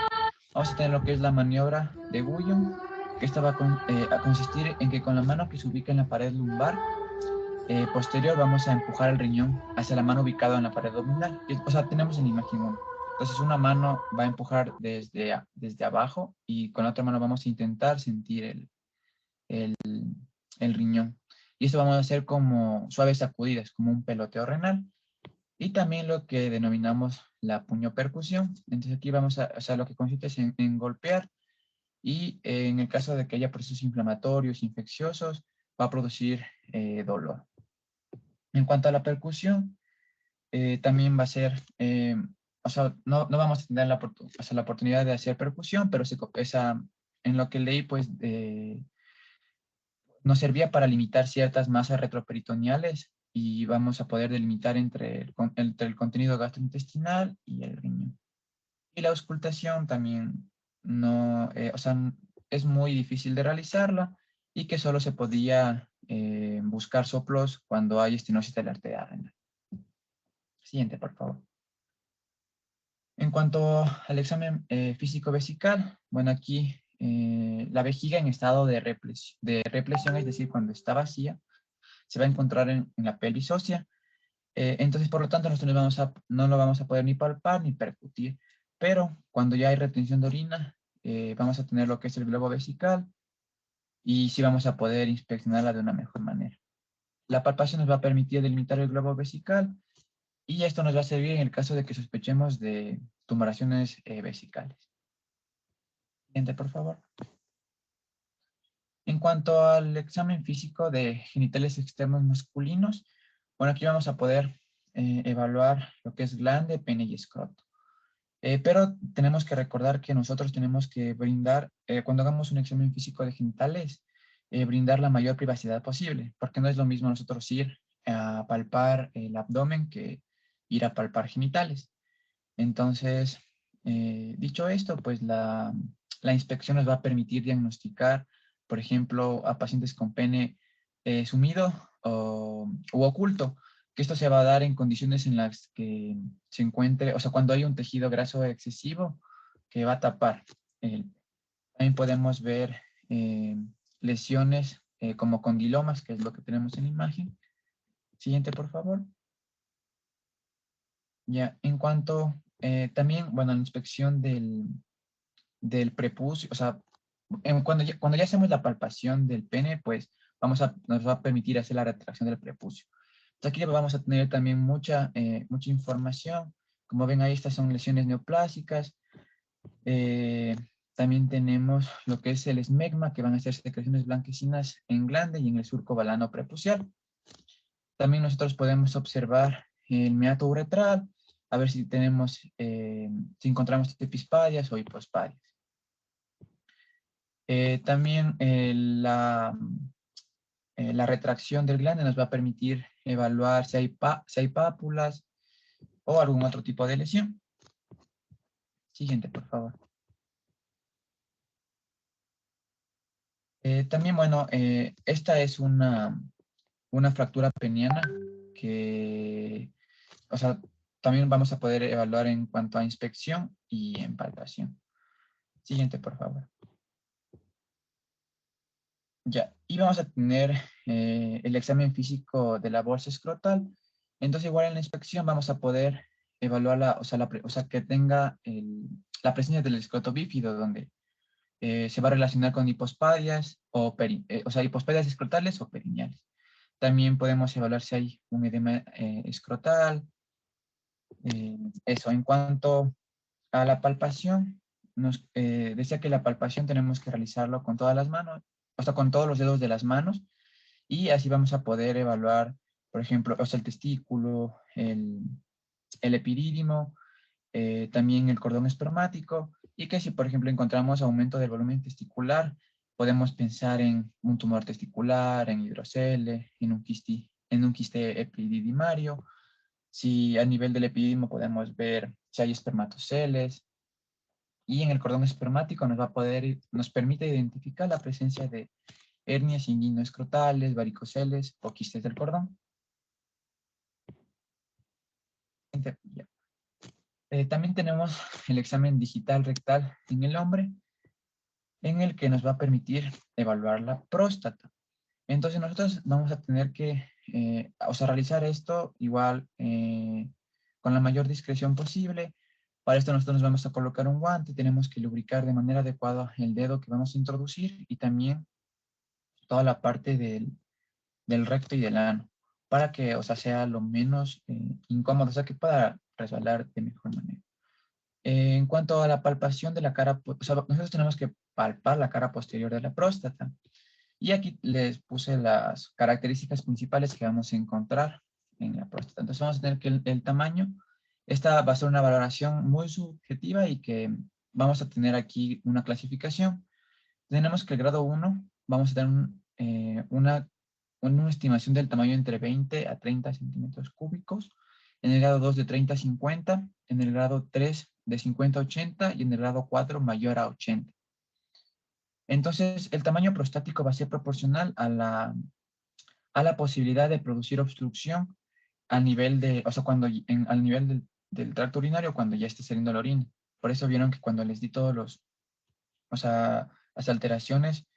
Vamos a tener lo que es la maniobra de Guyon, que esta va a consistir en que con la mano que se ubica en la pared lumbar posterior vamos a empujar el riñón hacia la mano ubicada en la pared abdominal. Tenemos en la imagen 1. Entonces una mano va a empujar desde abajo, y con la otra mano vamos a intentar sentir el riñón. Y esto vamos a hacer como suaves sacudidas, como un peloteo renal. Y también lo que denominamos la puñopercusión. Entonces aquí lo que consiste es en golpear, y en el caso de que haya procesos inflamatorios, infecciosos, va a producir dolor. En cuanto a la percusión, también va a ser, no vamos a tener la oportunidad de hacer percusión, pero en lo que leí, pues, nos servía para limitar ciertas masas retroperitoneales, y vamos a poder delimitar entre el contenido gastrointestinal y el riñón. Y la auscultación también es muy difícil de realizarla, y que solo se podía buscar soplos cuando hay estenosis de la arteria renal. Siguiente, por favor. En cuanto al examen físico vesical, bueno, aquí la vejiga en estado de represión, es decir, cuando está vacía, se va a encontrar en la pelvis ósea. Entonces, por lo tanto, nosotros no lo vamos a poder ni palpar ni percutir. Pero cuando ya hay retención de orina, vamos a tener lo que es el globo vesical, y sí vamos a poder inspeccionarla de una mejor manera. La palpación nos va a permitir delimitar el globo vesical, y esto nos va a servir en el caso de que sospechemos de tumoraciones vesicales. Siguiente, por favor. En cuanto al examen físico de genitales externos masculinos, bueno, aquí vamos a poder evaluar lo que es glande, pene y escroto. Pero tenemos que recordar que nosotros tenemos que brindar, cuando hagamos un examen físico de genitales, brindar la mayor privacidad posible, porque no es lo mismo nosotros ir a palpar el abdomen que ir a palpar genitales. Entonces, dicho esto, pues la inspección nos va a permitir diagnosticar, por ejemplo, a pacientes con pene sumido u oculto, que esto se va a dar en condiciones en las que se encuentre, cuando hay un tejido graso excesivo que va a tapar. También podemos ver lesiones como condilomas, que es lo que tenemos en la imagen. Siguiente, por favor. Ya, en cuanto también, bueno, a la inspección del prepucio, cuando ya hacemos la palpación del pene, pues nos va a permitir hacer la retracción del prepucio. Entonces aquí vamos a tener también mucha información. Como ven ahí, estas son lesiones neoplásicas. También tenemos lo que es el esmegma, que van a ser secreciones blanquecinas en glande y en el surco balano prepucial. También nosotros podemos observar el meato uretral, a ver si tenemos, si encontramos epispadias o hipospadias. También la retracción del glande nos va a permitir evaluar si hay pápulas o algún otro tipo de lesión. Siguiente, por favor. También, bueno, esta es una fractura peniana que, o sea, también vamos a poder evaluar en cuanto a inspección y en palpación. Siguiente, por favor. Ya, y vamos a tener el examen físico de la bolsa escrotal. Entonces, igual en la inspección vamos a poder evaluar o sea, que tenga la presencia del escroto bífido, donde se va a relacionar con hipospadias o sea, hipospadias escrotales o perineales. También podemos evaluar si hay un edema escrotal. Eso, en cuanto a la palpación, decía que la palpación tenemos que realizarlo con todas las manos, o sea, con todos los dedos de las manos, y así vamos a poder evaluar, por ejemplo, o sea, el testículo, el epidídimo, también el cordón espermático, y que si, por ejemplo, encontramos aumento del volumen testicular, podemos pensar en un tumor testicular, en hidrocele, en un quiste epididimario. Si a nivel del epididimo podemos ver si hay espermatoceles, y en el cordón espermático nos permite identificar la presencia de hernias inguinoescrotales, varicoceles o quistes del cordón. También tenemos el examen digital rectal en el hombre, en el que nos va a permitir evaluar la próstata. Entonces nosotros vamos a tener que realizar esto igual con la mayor discreción posible. Para esto nosotros nos vamos a colocar un guante, tenemos que lubricar de manera adecuada el dedo que vamos a introducir y también toda la parte del recto y del ano, para que, sea lo menos incómodo, o sea, que pueda resbalar de mejor manera. En cuanto a la palpación de la cara, nosotros tenemos que palpar la cara posterior de la próstata. Y aquí les puse las características principales que vamos a encontrar en la próstata. Entonces vamos a tener que el tamaño, esta va a ser una valoración muy subjetiva y que vamos a tener aquí una clasificación. Tenemos que el grado 1, vamos a tener una estimación del tamaño entre 20 a 30 centímetros cúbicos, en el grado 2 de 30 a 50, en el grado 3 de 50 a 80 y en el grado 4 mayor a 80. Entonces, el tamaño prostático va a ser proporcional a la posibilidad de producir obstrucción al nivel al nivel del tracto urinario cuando ya esté saliendo la orina. Por eso vieron que cuando les di todos las alteraciones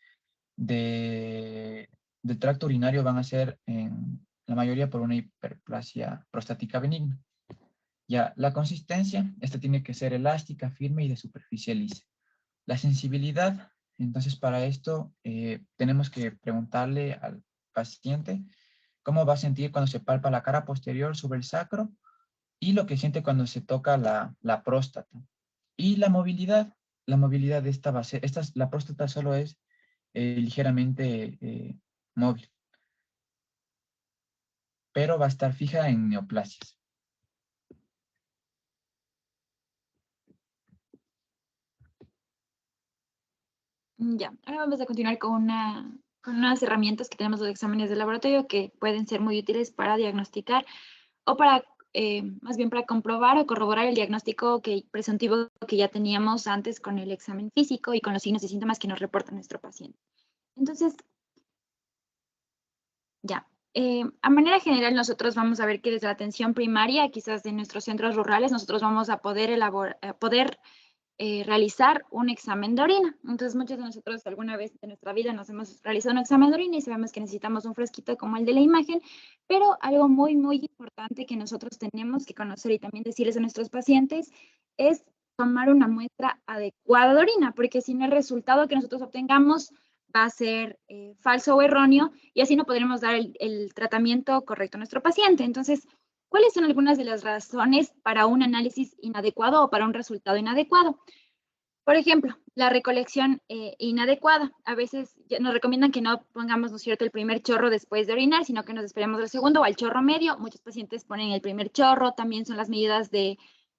del tracto urinario van a ser en la mayoría por una hiperplasia prostática benigna. Ya, la consistencia, esta tiene que ser elástica, firme y de superficie lisa. La sensibilidad, entonces para esto tenemos que preguntarle al paciente cómo va a sentir cuando se palpa la cara posterior sobre el sacro y lo que siente cuando se toca la próstata. Y la movilidad de esta va a ser, la próstata solo es ligeramente móvil, pero va a estar fija en neoplasias. Ya, ahora vamos a continuar con unas herramientas que tenemos los exámenes de laboratorio que pueden ser muy útiles para diagnosticar o para, más bien para comprobar o corroborar el diagnóstico presuntivo que ya teníamos antes con el examen físico y con los signos y síntomas que nos reporta nuestro paciente. Entonces, ya, a manera general nosotros vamos a ver que desde la atención primaria, quizás de nuestros centros rurales, nosotros vamos a poder realizar un examen de orina. Entonces, muchos de nosotros alguna vez en nuestra vida nos hemos realizado un examen de orina y sabemos que necesitamos un frasquito como el de la imagen, pero algo muy, muy importante que nosotros tenemos que conocer y también decirles a nuestros pacientes es tomar una muestra adecuada de orina, porque si no el resultado que nosotros obtengamos va a ser falso o erróneo, y así no podremos dar el tratamiento correcto a nuestro paciente. Entonces, ¿cuáles son algunas de las razones para un análisis inadecuado o para un resultado inadecuado? Por ejemplo, la recolección inadecuada. A veces nos recomiendan que no pongamos, ¿no es cierto?, el primer chorro después de orinar, sino que nos esperemos del segundo o al chorro medio. Muchos pacientes ponen el primer chorro. También son las medidas de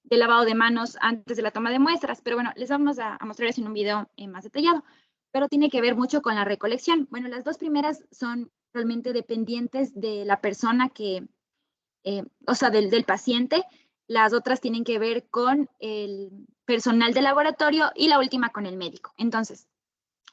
lavado de manos antes de la toma de muestras. Pero bueno, les vamos a mostrar eso en un video más detallado. Pero tiene que ver mucho con la recolección. Bueno, las dos primeras son realmente dependientes de la persona o sea, del paciente. Las otras tienen que ver con el personal de laboratorio y la última con el médico. Entonces,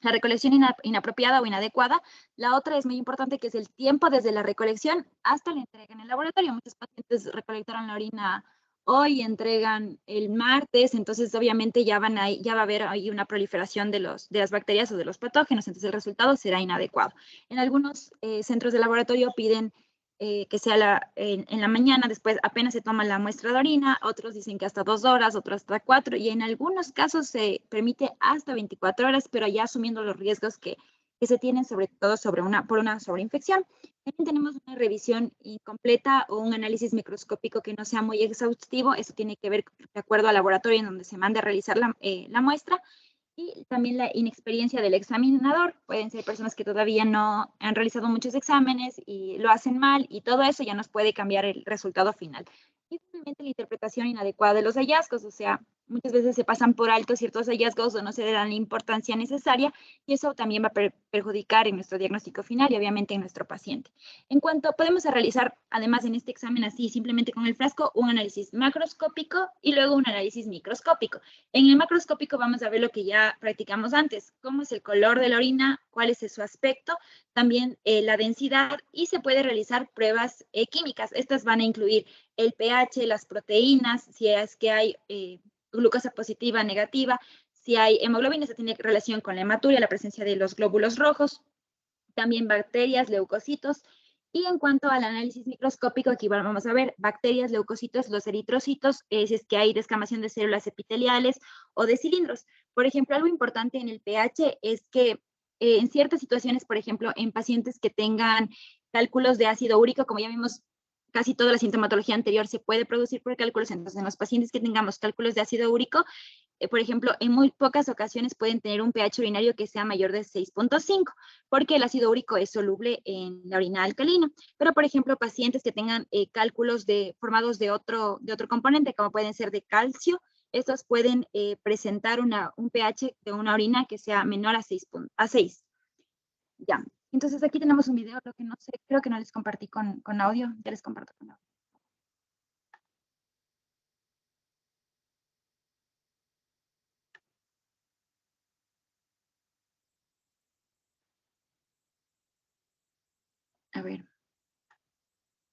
la recolección inapropiada o inadecuada. La otra es muy importante, que es el tiempo desde la recolección hasta la entrega en el laboratorio. Muchos pacientes recolectaron la orina hoy, entregan el martes, entonces obviamente ya va a haber ahí una proliferación de las bacterias o de los patógenos, entonces el resultado será inadecuado. En algunos centros de laboratorio piden que sea en la mañana, después apenas se toma la muestra de orina, otros dicen que hasta 2 horas, otros hasta 4, y en algunos casos se permite hasta 24 horas, pero ya asumiendo los riesgos que se tienen, sobre todo por una sobreinfección. También tenemos una revisión incompleta o un análisis microscópico que no sea muy exhaustivo. Eso tiene que ver de acuerdo al laboratorio en donde se mande a realizar la muestra. Y también la inexperiencia del examinador. Pueden ser personas que todavía no han realizado muchos exámenes y lo hacen mal, y todo eso ya nos puede cambiar el resultado final. Y finalmente la interpretación inadecuada de los hallazgos, o sea, muchas veces se pasan por alto ciertos hallazgos o no se le dan la importancia necesaria, y eso también va a perjudicar en nuestro diagnóstico final y obviamente en nuestro paciente. En cuanto podemos realizar, además en este examen así, simplemente con el frasco, un análisis macroscópico y luego un análisis microscópico. En el macroscópico vamos a ver lo que ya practicamos antes, cómo es el color de la orina, cuál es su aspecto, también la densidad, y se puede realizar pruebas químicas. Estas van a incluir el pH, las proteínas, si es que hay glucosa positiva, negativa, si hay hemoglobina, se tiene relación con la hematuria, la presencia de los glóbulos rojos, también bacterias, leucocitos. Y en cuanto al análisis microscópico, aquí vamos a ver bacterias, leucocitos, los eritrocitos, si es que hay descamación de células epiteliales o de cilindros. Por ejemplo, algo importante en el pH es que en ciertas situaciones, por ejemplo, en pacientes que tengan cálculos de ácido úrico, como ya vimos, casi toda la sintomatología anterior se puede producir por cálculos. Entonces, en los pacientes que tengamos cálculos de ácido úrico, por ejemplo, en muy pocas ocasiones pueden tener un pH urinario que sea mayor de 6.5, porque el ácido úrico es soluble en la orina alcalina. Pero, por ejemplo, pacientes que tengan cálculos formados de otro componente, como pueden ser de calcio, estos pueden presentar un pH de una orina que sea menor a 6. Ya. Entonces aquí tenemos un video, lo que no sé, creo que no les compartí con audio, ya les comparto con audio. A ver,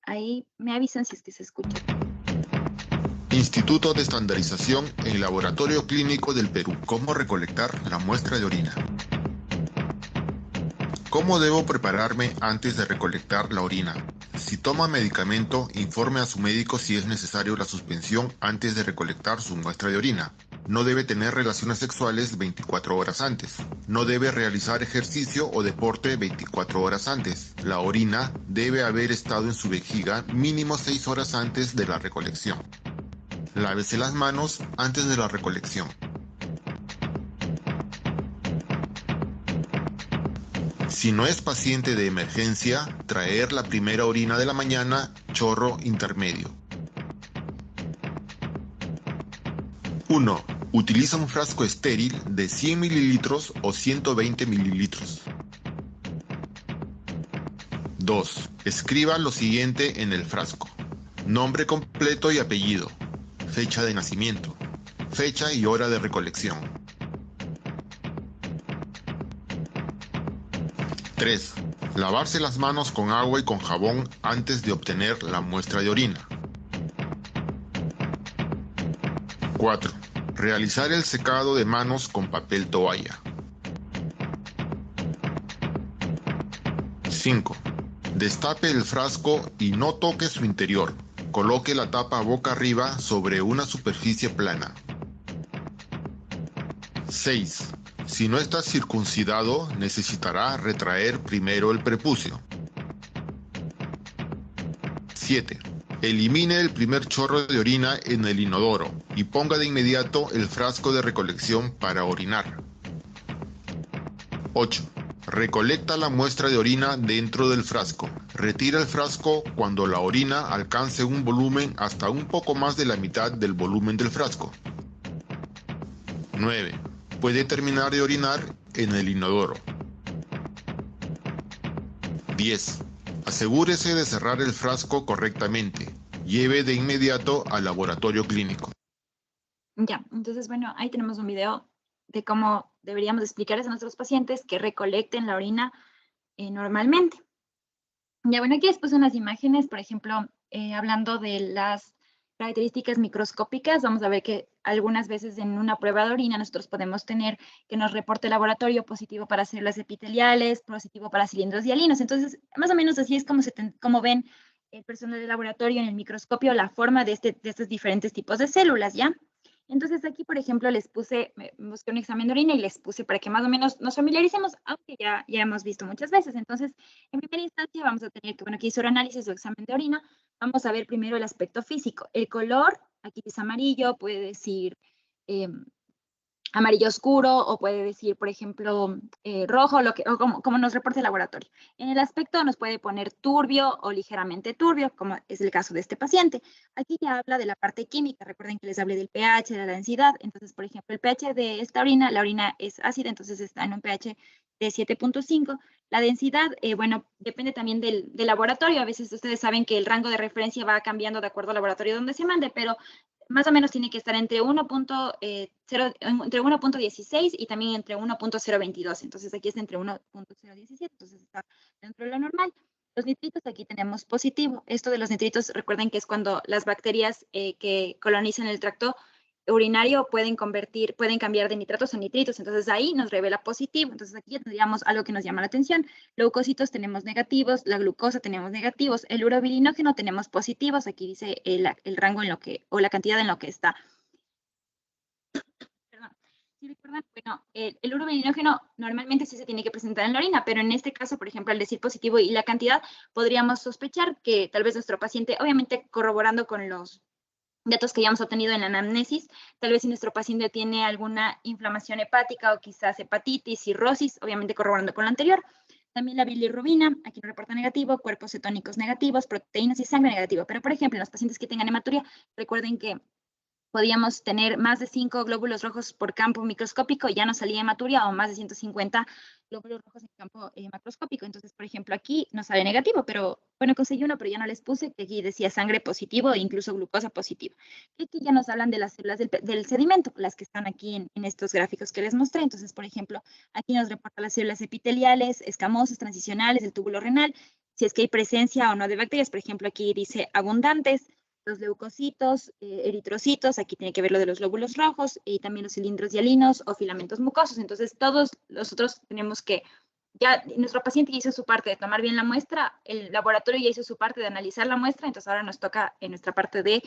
ahí me avisan si es que se escucha. Instituto de Estandarización en Laboratorio Clínico del Perú. ¿Cómo recolectar la muestra de orina? ¿Cómo debo prepararme antes de recolectar la orina? Si toma medicamento, informe a su médico si es necesario la suspensión antes de recolectar su muestra de orina. No debe tener relaciones sexuales 24 horas antes. No debe realizar ejercicio o deporte 24 horas antes. La orina debe haber estado en su vejiga mínimo 6 horas antes de la recolección. Lávese las manos antes de la recolección. Si no es paciente de emergencia, traer la primera orina de la mañana, chorro intermedio. 1. Utiliza un frasco estéril de 100 mililitros o 120 mililitros. 2. Escriba lo siguiente en el frasco: nombre completo y apellido, fecha de nacimiento, fecha y hora de recolección. 3. Lavarse las manos con agua y con jabón antes de obtener la muestra de orina. 4. Realizar el secado de manos con papel toalla. 5. Destape el frasco y no toque su interior. Coloque la tapa boca arriba sobre una superficie plana. 6. Si no está circuncidado, necesitará retraer primero el prepucio. 7. Elimine el primer chorro de orina en el inodoro y ponga de inmediato el frasco de recolección para orinar. 8. Recolecta la muestra de orina dentro del frasco. Retira el frasco cuando la orina alcance un volumen hasta un poco más de la mitad del volumen del frasco. 9. Puede terminar de orinar en el inodoro. 10. Asegúrese de cerrar el frasco correctamente. Lleve de inmediato al laboratorio clínico. Ya, entonces, bueno, ahí tenemos un video de cómo deberíamos explicarles a nuestros pacientes que recolecten la orina normalmente. Ya, bueno, aquí les puse unas imágenes, por ejemplo, hablando de las características microscópicas. Vamos a ver que algunas veces en una prueba de orina nosotros podemos tener que nos reporte el laboratorio positivo para células epiteliales, positivo para cilindros hialinos. Entonces, más o menos así es como ven el personal del laboratorio en el microscopio la forma de estos diferentes tipos de células, ¿ya? Entonces aquí, por ejemplo, les puse, busqué un examen de orina y les puse para que más o menos nos familiaricemos, aunque ya hemos visto muchas veces. Entonces, en primera instancia vamos a tener que, bueno, aquí hizo análisis o examen de orina. Vamos a ver primero el aspecto físico. El color, aquí es amarillo, puede decir amarillo oscuro o puede decir, por ejemplo, rojo, o como nos reporta el laboratorio. En el aspecto nos puede poner turbio o ligeramente turbio, como es el caso de este paciente. Aquí ya habla de la parte química. Recuerden que les hablé del pH, de la densidad. Entonces, por ejemplo, el pH de esta orina, la orina es ácida, entonces está en un pH de 7.5. La densidad, bueno, depende también del laboratorio. A veces ustedes saben que el rango de referencia va cambiando de acuerdo al laboratorio donde se mande, pero más o menos tiene que estar entre 1.16 y también entre 1.022. Entonces aquí está entre 1.017, entonces está dentro de lo normal. Los nitritos aquí tenemos positivo. Esto de los nitritos, recuerden que es cuando las bacterias que colonizan el tracto urinario pueden cambiar de nitratos a nitritos, entonces ahí nos revela positivo. Entonces aquí ya tendríamos algo que nos llama la atención. Leucocitos tenemos negativos, la glucosa tenemos negativos, el urobilinógeno tenemos positivos, aquí dice el rango en lo que, o la cantidad en lo que está. Perdón. Sí, recuerdan, bueno, el urobilinógeno normalmente sí se tiene que presentar en la orina, pero en este caso, por ejemplo, al decir positivo y la cantidad, podríamos sospechar que tal vez nuestro paciente, obviamente corroborando con los datos que ya hemos obtenido en la anamnesis, tal vez si nuestro paciente tiene alguna inflamación hepática o quizás hepatitis, cirrosis, obviamente corroborando con lo anterior. También la bilirrubina, aquí nos reporta negativo, cuerpos cetónicos negativos, proteínas y sangre negativo. Pero, por ejemplo, en los pacientes que tengan hematuria, recuerden que podíamos tener más de 5 glóbulos rojos por campo microscópico, ya no salía hematuria, o más de 150 glóbulos rojos en campo macroscópico. Entonces, por ejemplo, aquí no sale negativo, pero bueno, conseguí uno, pero ya no les puse, que aquí decía sangre positivo e incluso glucosa positiva. Y aquí ya nos hablan de las células del sedimento, las que están aquí en estos gráficos que les mostré. Entonces, por ejemplo, aquí nos reporta las células epiteliales, escamosas, transicionales, del túbulo renal, si es que hay presencia o no de bacterias. Por ejemplo, aquí dice abundantes, los leucocitos, eritrocitos, aquí tiene que ver lo de los glóbulos rojos y también los cilindros hialinos o filamentos mucosos. Entonces, todos nosotros tenemos que, ya nuestro paciente ya hizo su parte de tomar bien la muestra, el laboratorio ya hizo su parte de analizar la muestra, entonces ahora nos toca en nuestra parte de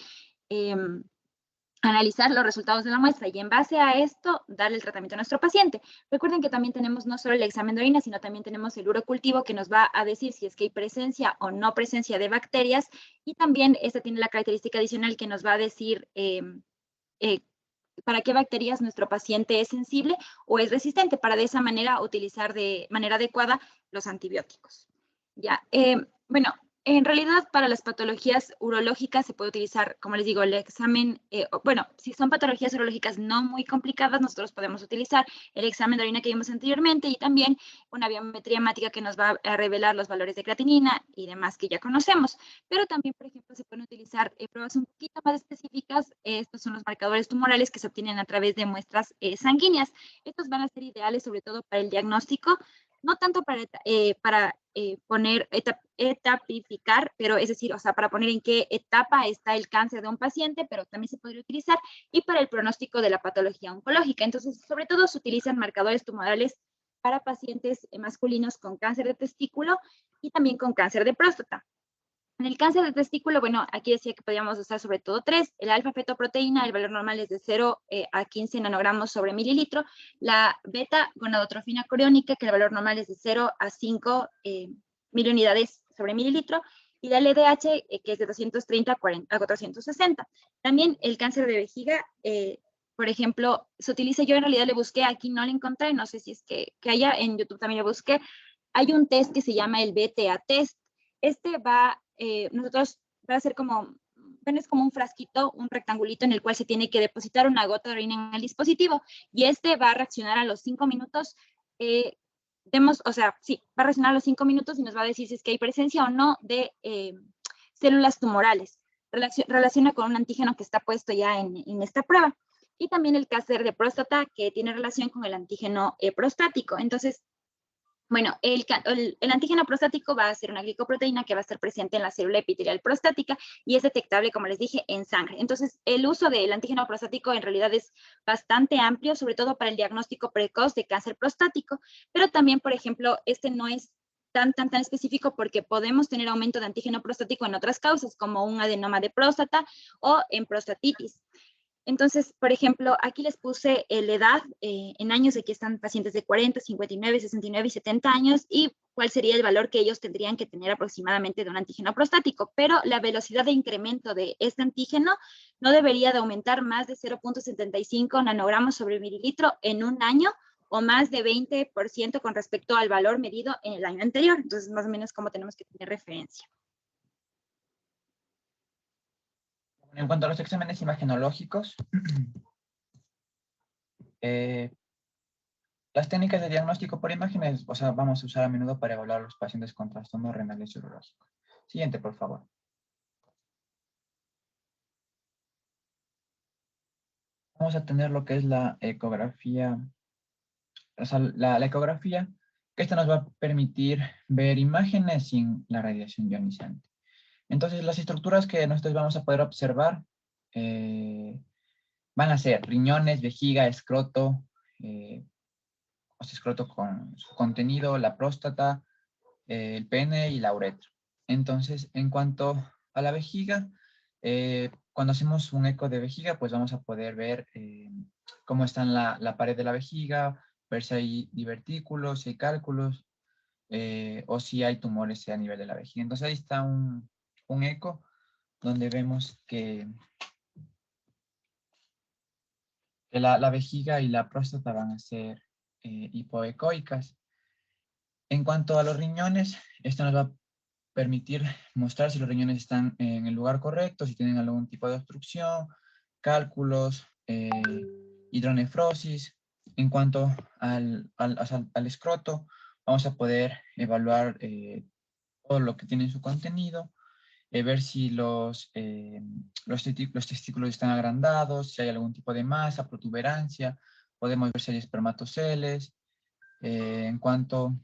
analizar los resultados de la muestra y en base a esto darle el tratamiento a nuestro paciente. Recuerden que también tenemos no solo el examen de orina, sino también tenemos el urocultivo que nos va a decir si es que hay presencia o no presencia de bacterias, y también esta tiene la característica adicional que nos va a decir para qué bacterias nuestro paciente es sensible o es resistente, para de esa manera utilizar de manera adecuada los antibióticos. Ya, bueno, en realidad, para las patologías urológicas se puede utilizar, como les digo, el examen, bueno, si son patologías urológicas no muy complicadas, nosotros podemos utilizar el examen de orina que vimos anteriormente y también una biometría hemática que nos va a revelar los valores de creatinina y demás que ya conocemos. Pero también, por ejemplo, se pueden utilizar pruebas un poquito más específicas. Estos son los marcadores tumorales que se obtienen a través de muestras sanguíneas. Estos van a ser ideales sobre todo para el diagnóstico, no tanto para poner, etapificar, pero es decir, o sea, para poner en qué etapa está el cáncer de un paciente, pero también se podría utilizar, y para el pronóstico de la patología oncológica. Entonces, sobre todo se utilizan marcadores tumorales para pacientes masculinos con cáncer de testículo y también con cáncer de próstata. En el cáncer de testículo, bueno, aquí decía que podíamos usar sobre todo 3. El alfa-fetoproteína, el valor normal es de 0 a 15 nanogramos sobre mililitro. La beta-gonadotrofina coriónica, que el valor normal es de 0 a 5 miliunidades sobre mililitro. Y la LDH, que es de 230 a 460. También el cáncer de vejiga, por ejemplo, se utiliza, yo en realidad le busqué, aquí no le encontré, no sé si es que haya, en YouTube también le busqué. Hay un test que se llama el BTA test. Este va a ser como, bueno, es como un frasquito, un rectangulito en el cual se tiene que depositar una gota de orina en el dispositivo y este va a reaccionar a los 5 minutos. O sea, sí, va a reaccionar a los 5 minutos y nos va a decir si es que hay presencia o no de células tumorales. Relaciona con un antígeno que está puesto ya en esta prueba. Y también el cáncer de próstata que tiene relación con el antígeno prostático. Entonces, bueno, el antígeno prostático va a ser una glicoproteína que va a estar presente en la célula epitelial prostática y es detectable, como les dije, en sangre. Entonces, el uso del antígeno prostático en realidad es bastante amplio, sobre todo para el diagnóstico precoz de cáncer prostático, pero también, por ejemplo, este no es tan específico porque podemos tener aumento de antígeno prostático en otras causas, como un adenoma de próstata o en prostatitis. Entonces, por ejemplo, aquí les puse la edad en años, aquí están pacientes de 40, 59, 69 y 70 años, y cuál sería el valor que ellos tendrían que tener aproximadamente de un antígeno prostático, pero la velocidad de incremento de este antígeno no debería de aumentar más de 0.75 nanogramos sobre mililitro en un año, o más de 20% con respecto al valor medido en el año anterior. Entonces, más o menos como tenemos que tener referencia. En cuanto a los exámenes imagenológicos, las técnicas de diagnóstico por imágenes, o sea, vamos a usar a menudo para evaluar a los pacientes con trastornos renales y urológicos. Siguiente, por favor. Vamos a tener lo que es la ecografía, o sea, la ecografía, que esta nos va a permitir ver imágenes sin la radiación ionizante. Entonces, las estructuras que nosotros vamos a poder observar van a ser riñones, vejiga, escroto, escroto con su contenido, la próstata, el pene y la uretra. Entonces, en cuanto a la vejiga, cuando hacemos un eco de vejiga, pues vamos a poder ver cómo está la pared de la vejiga, ver si hay divertículos, si hay cálculos, o si hay tumores a nivel de la vejiga. Entonces, ahí está un eco donde vemos que la vejiga y la próstata van a ser hipoecoicas. En cuanto a los riñones, esto nos va a permitir mostrar si los riñones están en el lugar correcto, si tienen algún tipo de obstrucción, cálculos, hidronefrosis. En cuanto al escroto, vamos a poder evaluar todo lo que tiene en su contenido, ver si los testículos están agrandados, si hay algún tipo de masa, protuberancia, podemos ver si hay espermatoceles. En cuanto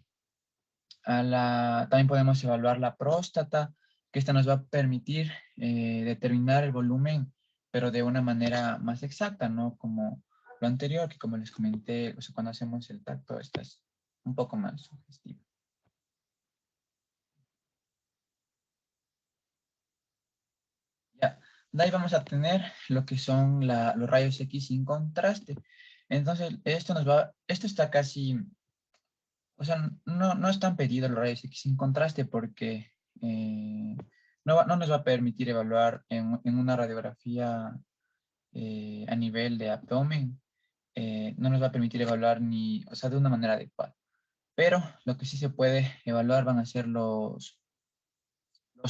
también podemos evaluar la próstata, que esta nos va a permitir determinar el volumen, pero de una manera más exacta, no como lo anterior, que como les comenté, o sea, cuando hacemos el tacto, esta es un poco más sugestiva. Ya, de ahí vamos a tener lo que son los rayos X sin contraste. Entonces, esto está casi, o sea, no es tan pedido los rayos X sin contraste porque no nos va a permitir evaluar en una radiografía a nivel de abdomen, no nos va a permitir evaluar o sea, de una manera adecuada. Pero lo que sí se puede evaluar van a ser los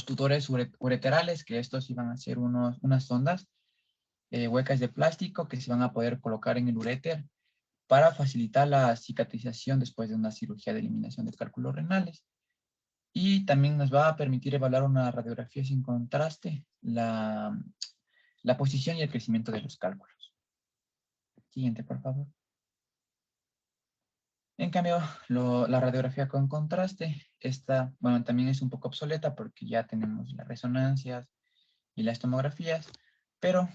tutores ureterales, que estos sí van a ser unas sondas huecas de plástico que se van a poder colocar en el uréter para facilitar la cicatrización después de una cirugía de eliminación de cálculos renales. Y también nos va a permitir evaluar una radiografía sin contraste, la posición y el crecimiento de los cálculos. Siguiente, por favor. En cambio, la radiografía con contraste, esta, bueno, también es un poco obsoleta porque ya tenemos las resonancias y las tomografías, pero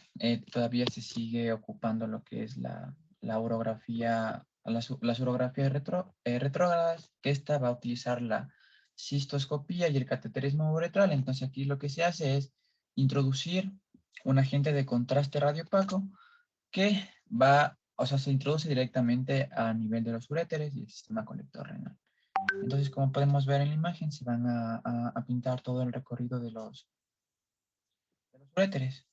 todavía se sigue ocupando lo que es la urografía, las urografías retrógradas, que esta va a utilizar la cistoscopía y el cateterismo uretral. Entonces aquí lo que se hace es introducir un agente de contraste radiopaco que va, o sea, se introduce directamente a nivel de los uréteres y el sistema colector renal. Entonces, como podemos ver en la imagen, se van a pintar todo el recorrido de los uréteres.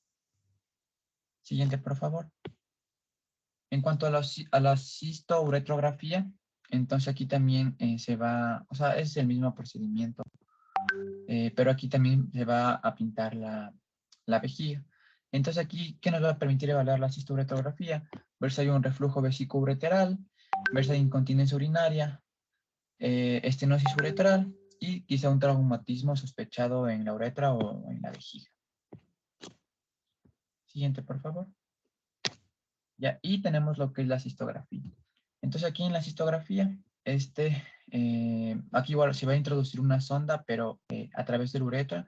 Siguiente, por favor. En cuanto a la cistouretrografía, entonces aquí también se va, o sea, es el mismo procedimiento, pero aquí también se va a pintar la vejiga. Entonces aquí, ¿qué nos va a permitir evaluar la cistouretrografía? Ver si hay un reflujo vesicoureteral, ver si hay incontinencia urinaria, estenosis uretral y quizá un traumatismo sospechado en la uretra o en la vejiga. Siguiente, por favor. Ya, y tenemos lo que es la cistografía. Entonces aquí en la cistografía, aquí igual se va a introducir una sonda, pero a través del uretra,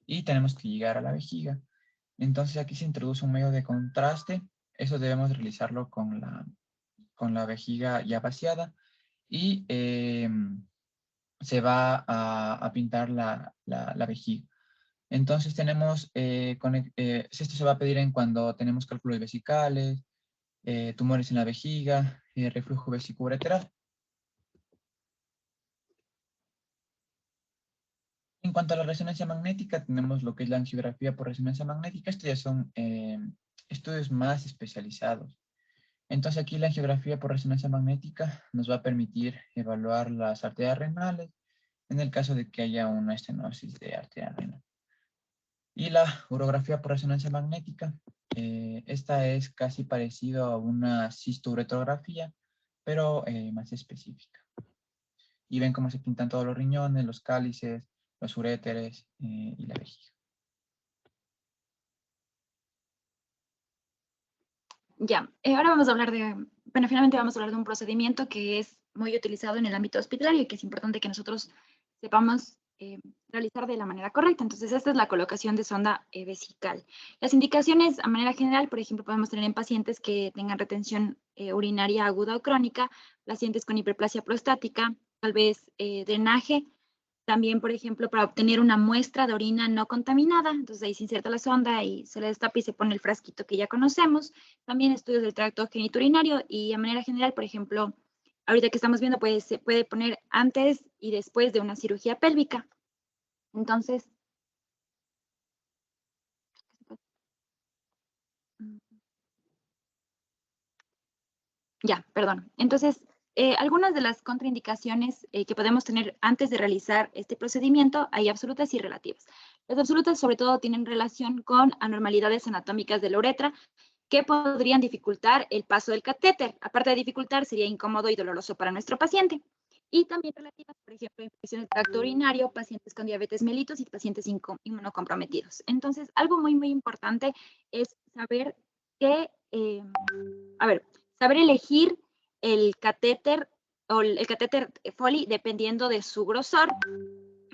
y tenemos que llegar a la vejiga. Entonces aquí se introduce un medio de contraste. Eso debemos realizarlo con la vejiga ya vaciada. Y se va a pintar la vejiga. Entonces tenemos, esto se va a pedir en cuando tenemos cálculos vesicales, tumores en la vejiga, reflujo vesicoureteral. En cuanto a la resonancia magnética, tenemos lo que es la angiografía por resonancia magnética. Estos ya son estudios más especializados. Entonces aquí la angiografía por resonancia magnética nos va a permitir evaluar las arterias renales en el caso de que haya una estenosis de arteria renal. Y la urografía por resonancia magnética, esta es casi parecido a una cistouretrografía, pero más específica. Y ven cómo se pintan todos los riñones, los cálices, los uréteres y la vejiga. Ya, ahora vamos a hablar bueno, finalmente vamos a hablar de un procedimiento que es muy utilizado en el ámbito hospitalario y que es importante que nosotros sepamos realizar de la manera correcta. Entonces, esta es la colocación de sonda vesical. Las indicaciones, a manera general, por ejemplo, podemos tener en pacientes que tengan retención urinaria aguda o crónica, pacientes con hiperplasia prostática, tal vez drenaje. También, por ejemplo, para obtener una muestra de orina no contaminada, entonces ahí se inserta la sonda y se le destapa y se pone el frasquito que ya conocemos. También estudios del tracto genitourinario y a manera general, por ejemplo, ahorita que estamos viendo, pues se puede poner antes y después de una cirugía pélvica. Entonces, ya, perdón. Entonces, algunas de las contraindicaciones que podemos tener antes de realizar este procedimiento, hay absolutas y relativas. Las absolutas sobre todo tienen relación con anormalidades anatómicas de la uretra que podrían dificultar el paso del catéter. Aparte de dificultar, sería incómodo y doloroso para nuestro paciente. Y también relativas, por ejemplo, infección del tracto urinario, pacientes con diabetes mellitus y pacientes inmunocomprometidos. Entonces, algo muy, muy importante es saber que, saber elegir el catéter o el catéter Foley dependiendo de su grosor,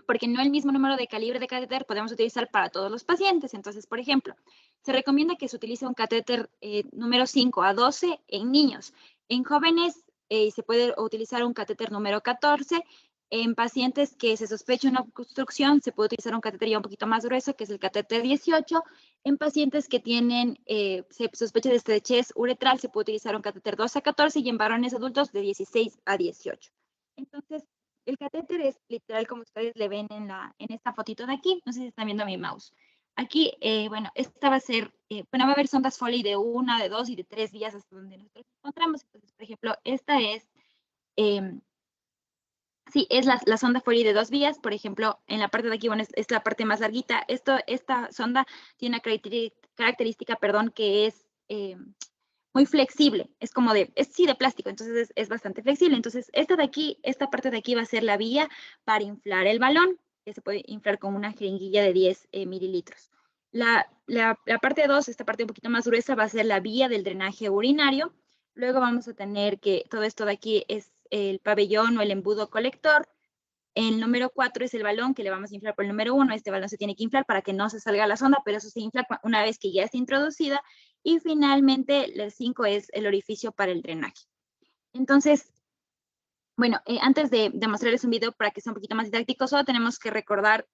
porque no el mismo número de calibre de catéter podemos utilizar para todos los pacientes. Entonces, por ejemplo, se recomienda que se utilice un catéter número 5 a 12 en niños. En jóvenes se puede utilizar un catéter número 14. En pacientes que se sospecha una obstrucción, se puede utilizar un catéter ya un poquito más grueso, que es el catéter 18. En pacientes que tienen, se sospecha de estrechez uretral, se puede utilizar un catéter 12 a 14 y en varones adultos de 16 a 18. Entonces, el catéter es literal como ustedes le ven en esta fotito de aquí. No sé si están viendo mi mouse. Aquí, bueno, esta va a ser, bueno, va a haber sondas Foley de 1, de 2 y de 3 vías hasta donde nosotros encontramos. Entonces, por ejemplo, esta es, sí, es la sonda Foley de 2 vías. Por ejemplo, en la parte de aquí, bueno, es la parte más larguita. Esta sonda tiene una característica, perdón, que es muy flexible. Es como de plástico, entonces es bastante flexible. Entonces, esta parte de aquí va a ser la vía para inflar el balón, que se puede inflar con una jeringuilla de 10 mililitros. La parte 2, esta parte un poquito más gruesa, va a ser la vía del drenaje urinario. Luego vamos a tener que todo esto de aquí es el pabellón o el embudo colector. El número 4 es el balón que le vamos a inflar por el número 1. Este balón se tiene que inflar para que no se salga la sonda, pero eso se infla una vez que ya está introducida. Y finalmente, el 5 es el orificio para el drenaje. Entonces, Bueno, antes de mostrarles un video para que sea un poquito más didáctico, solo tenemos que recordar,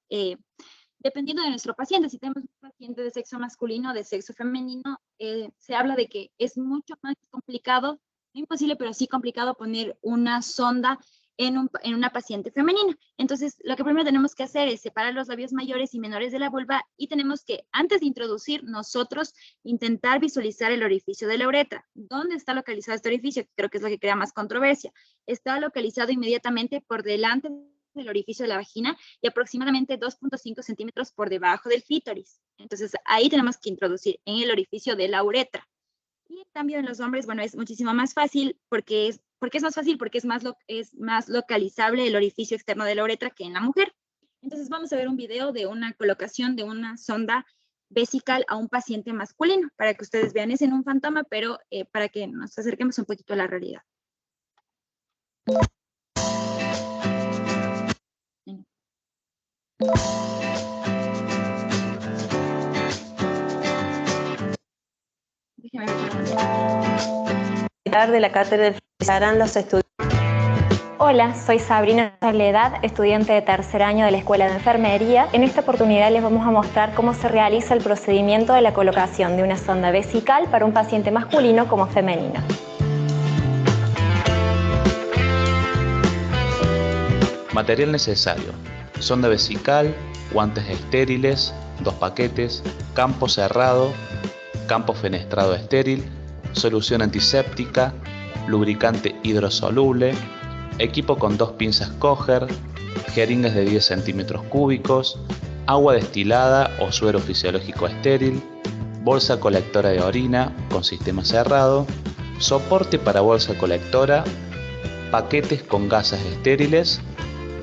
dependiendo de nuestro paciente, si tenemos un paciente de sexo masculino o de sexo femenino, se habla de que es mucho más complicado, no imposible, pero sí complicado poner una sonda en una paciente femenina. Entonces, lo que primero tenemos que hacer es separar los labios mayores y menores de la vulva y tenemos que, antes de introducir, nosotros intentar visualizar el orificio de la uretra. ¿Dónde está localizado este orificio? Creo que es lo que crea más controversia. Está localizado inmediatamente por delante del orificio de la vagina y aproximadamente 2.5 centímetros por debajo del clítoris. Entonces, ahí tenemos que introducir en el orificio de la uretra. Y en cambio en los hombres, bueno, es muchísimo más fácil porque es más fácil porque es más localizable el orificio externo de la uretra que en la mujer. Entonces vamos a ver un video de una colocación de una sonda vesical a un paciente masculino para que ustedes vean. Es en un fantoma, pero para que nos acerquemos un poquito a la realidad. De la cátedra harán los estudios. Hola, soy Sabrina Soledad, estudiante de tercer año de la Escuela de Enfermería. En esta oportunidad les vamos a mostrar cómo se realiza el procedimiento de la colocación de una sonda vesical para un paciente masculino como femenino. Material necesario: sonda vesical, guantes estériles, 2 paquetes, campo cerrado, campo fenestrado estéril, solución antiséptica, lubricante hidrosoluble, equipo con 2 pinzas Kocher, jeringas de 10 centímetros cúbicos, agua destilada o suero fisiológico estéril, bolsa colectora de orina con sistema cerrado, soporte para bolsa colectora, paquetes con gasas estériles,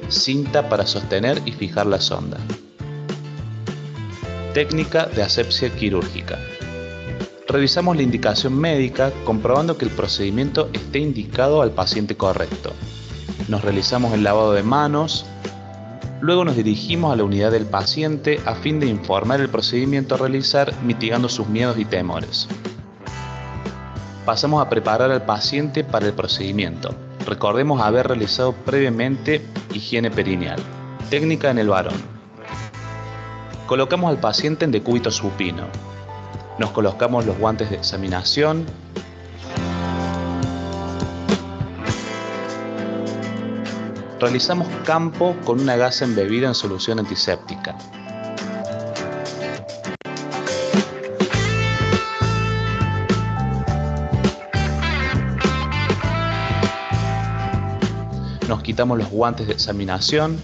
cinta para sostener y fijar la sonda. Técnica de asepsia quirúrgica. Revisamos la indicación médica comprobando que el procedimiento esté indicado al paciente correcto. Nos realizamos el lavado de manos, luego nos dirigimos a la unidad del paciente a fin de informar el procedimiento a realizar mitigando sus miedos y temores. Pasamos a preparar al paciente para el procedimiento. Recordemos haber realizado previamente higiene perineal. Técnica en el varón. Colocamos al paciente en decúbito supino. Nos colocamos los guantes de examinación. Realizamos campo con una gasa embebida en solución antiséptica. Nos quitamos los guantes de examinación.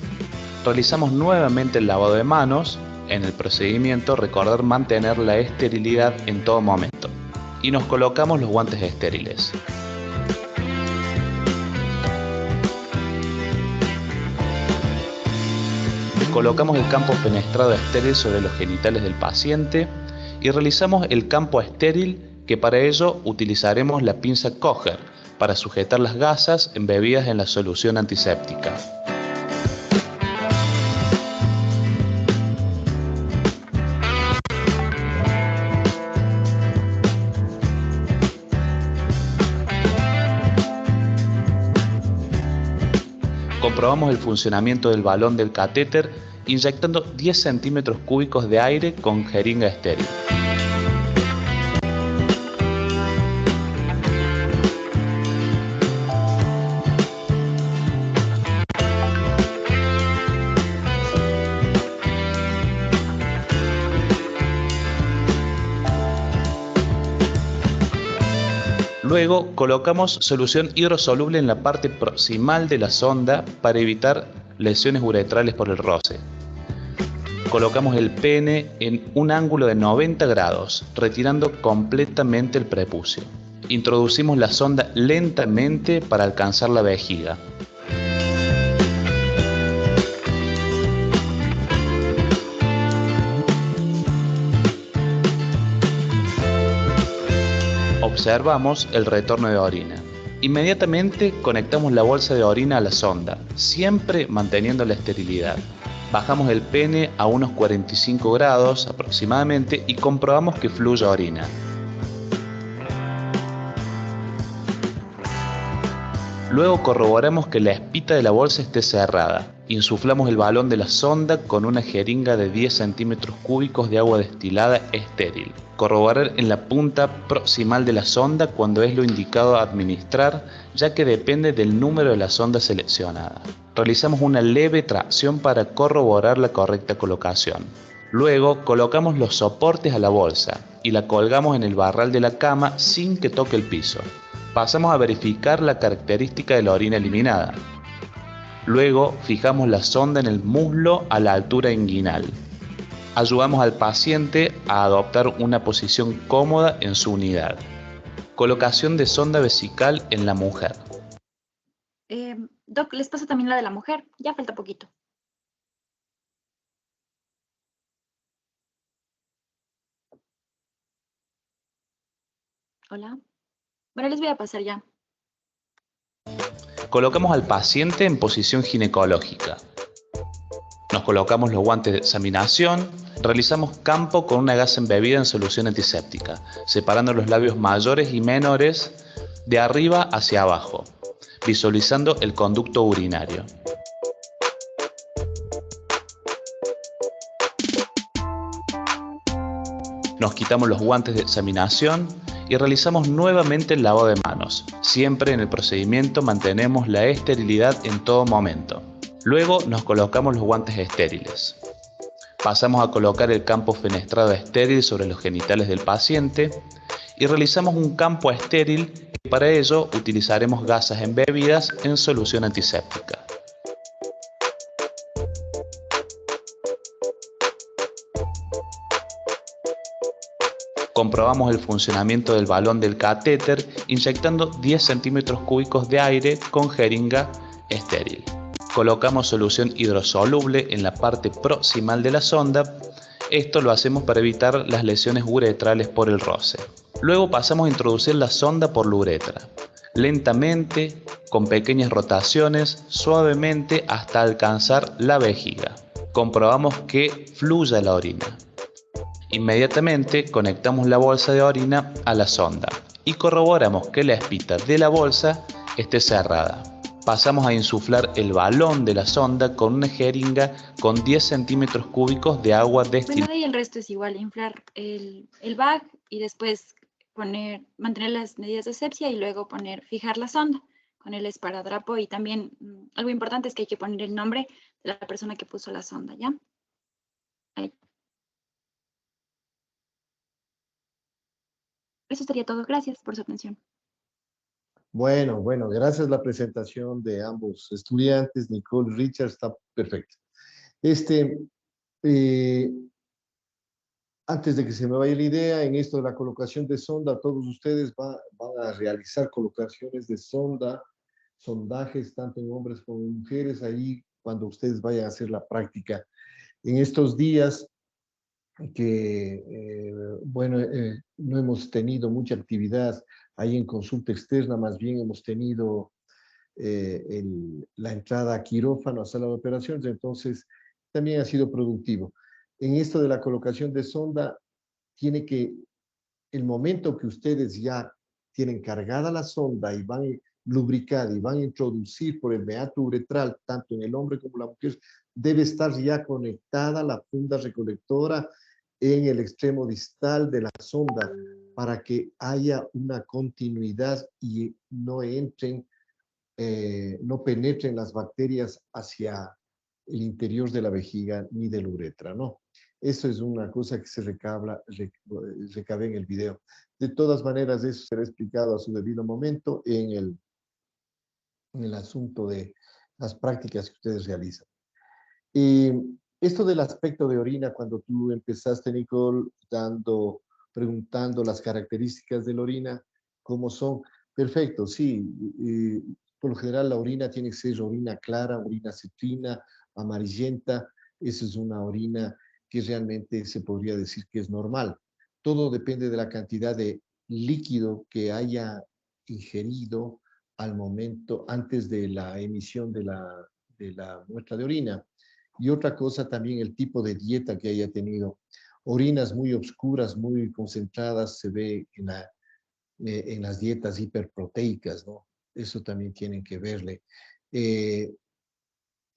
Realizamos nuevamente el lavado de manos. En el procedimiento, recordar mantener la esterilidad en todo momento. Y nos colocamos los guantes estériles. Colocamos el campo fenestrado estéril sobre los genitales del paciente y realizamos el campo estéril, que para ello utilizaremos la pinza Kocher para sujetar las gasas embebidas en la solución antiséptica. Comprobamos el funcionamiento del balón del catéter inyectando 10 centímetros cúbicos de aire con jeringa estéril. Luego colocamos solución hidrosoluble en la parte proximal de la sonda para evitar lesiones uretrales por el roce. Colocamos el pene en un ángulo de 90 grados, retirando completamente el prepucio. Introducimos la sonda lentamente para alcanzar la vejiga. Observamos el retorno de orina. Inmediatamente conectamos la bolsa de orina a la sonda, siempre manteniendo la esterilidad. Bajamos el pene a unos 45 grados aproximadamente y comprobamos que fluye orina. Luego corroboramos que la espita de la bolsa esté cerrada. Insuflamos el balón de la sonda con una jeringa de 10 centímetros cúbicos de agua destilada estéril. Corroborar en la punta proximal de la sonda cuando es lo indicado a administrar, ya que depende del número de la sonda seleccionada. Realizamos una leve tracción para corroborar la correcta colocación. Luego colocamos los soportes a la bolsa y la colgamos en el barral de la cama sin que toque el piso. Pasamos a verificar la característica de la orina eliminada. Luego fijamos la sonda en el muslo a la altura inguinal. Ayudamos al paciente a adoptar una posición cómoda en su unidad. Colocación de sonda vesical en la mujer. Doc, les paso también la de la mujer, ya falta poquito. Hola. Bueno, les voy a pasar ya. Colocamos al paciente en posición ginecológica. Nos colocamos los guantes de examinación. Realizamos campo con una gasa embebida en solución antiséptica, separando los labios mayores y menores de arriba hacia abajo, visualizando el conducto urinario. Nos quitamos los guantes de examinación y realizamos nuevamente el lavado de manos. Siempre en el procedimiento mantenemos la esterilidad en todo momento. Luego nos colocamos los guantes estériles. Pasamos a colocar el campo fenestrado estéril sobre los genitales del paciente y realizamos un campo estéril y para ello utilizaremos gasas embebidas en solución antiséptica. Comprobamos el funcionamiento del balón del catéter inyectando 10 centímetros cúbicos de aire con jeringa estéril. Colocamos solución hidrosoluble en la parte proximal de la sonda. Esto lo hacemos para evitar las lesiones uretrales por el roce. Luego pasamos a introducir la sonda por la uretra. Lentamente, con pequeñas rotaciones, suavemente hasta alcanzar la vejiga. Comprobamos que fluya la orina. Inmediatamente conectamos la bolsa de orina a la sonda y corroboramos que la espita de la bolsa esté cerrada. Pasamos a insuflar el balón de la sonda con una jeringa con 10 centímetros cúbicos de agua destilada. Bueno, y el resto es igual, inflar el bag y después mantener las medidas de asepsia y luego fijar la sonda con el esparadrapo y también algo importante es que hay que poner el nombre de la persona que puso la sonda, ¿ya? Ahí. Eso sería todo. Gracias por su atención. Bueno, gracias a la presentación de ambos estudiantes, Nicole y Richard, está perfecto. Antes de que se me vaya la idea, en esto de la colocación de sonda, todos ustedes van a realizar colocaciones de sondajes, tanto en hombres como en mujeres, ahí cuando ustedes vayan a hacer la práctica. En estos días que, no hemos tenido mucha actividad ahí en consulta externa, más bien hemos tenido la entrada a quirófano, a sala de operaciones, entonces también ha sido productivo. En esto de la colocación de sonda, el momento que ustedes ya tienen cargada la sonda y van a lubricar y van a introducir por el meato uretral, tanto en el hombre como la mujer, debe estar ya conectada la funda recolectora en el extremo distal de la sonda para que haya una continuidad y no penetren las bacterias hacia el interior de la vejiga ni de la uretra, ¿no? Eso es una cosa que se recabe en el video. De todas maneras, eso será explicado a su debido momento en el asunto de las prácticas que ustedes realizan. Esto del aspecto de orina, cuando tú empezaste, Nicole, preguntando las características de la orina, ¿cómo son? Perfecto, sí. Por lo general la orina tiene que ser orina clara, orina citrina, amarillenta. Esa es una orina que realmente se podría decir que es normal. Todo depende de la cantidad de líquido que haya ingerido al momento, antes de la emisión de la muestra de orina. Y otra cosa también, el tipo de dieta que haya tenido. Orinas muy oscuras, muy concentradas, se ve en las dietas hiperproteicas, ¿no? eso también tienen que verle.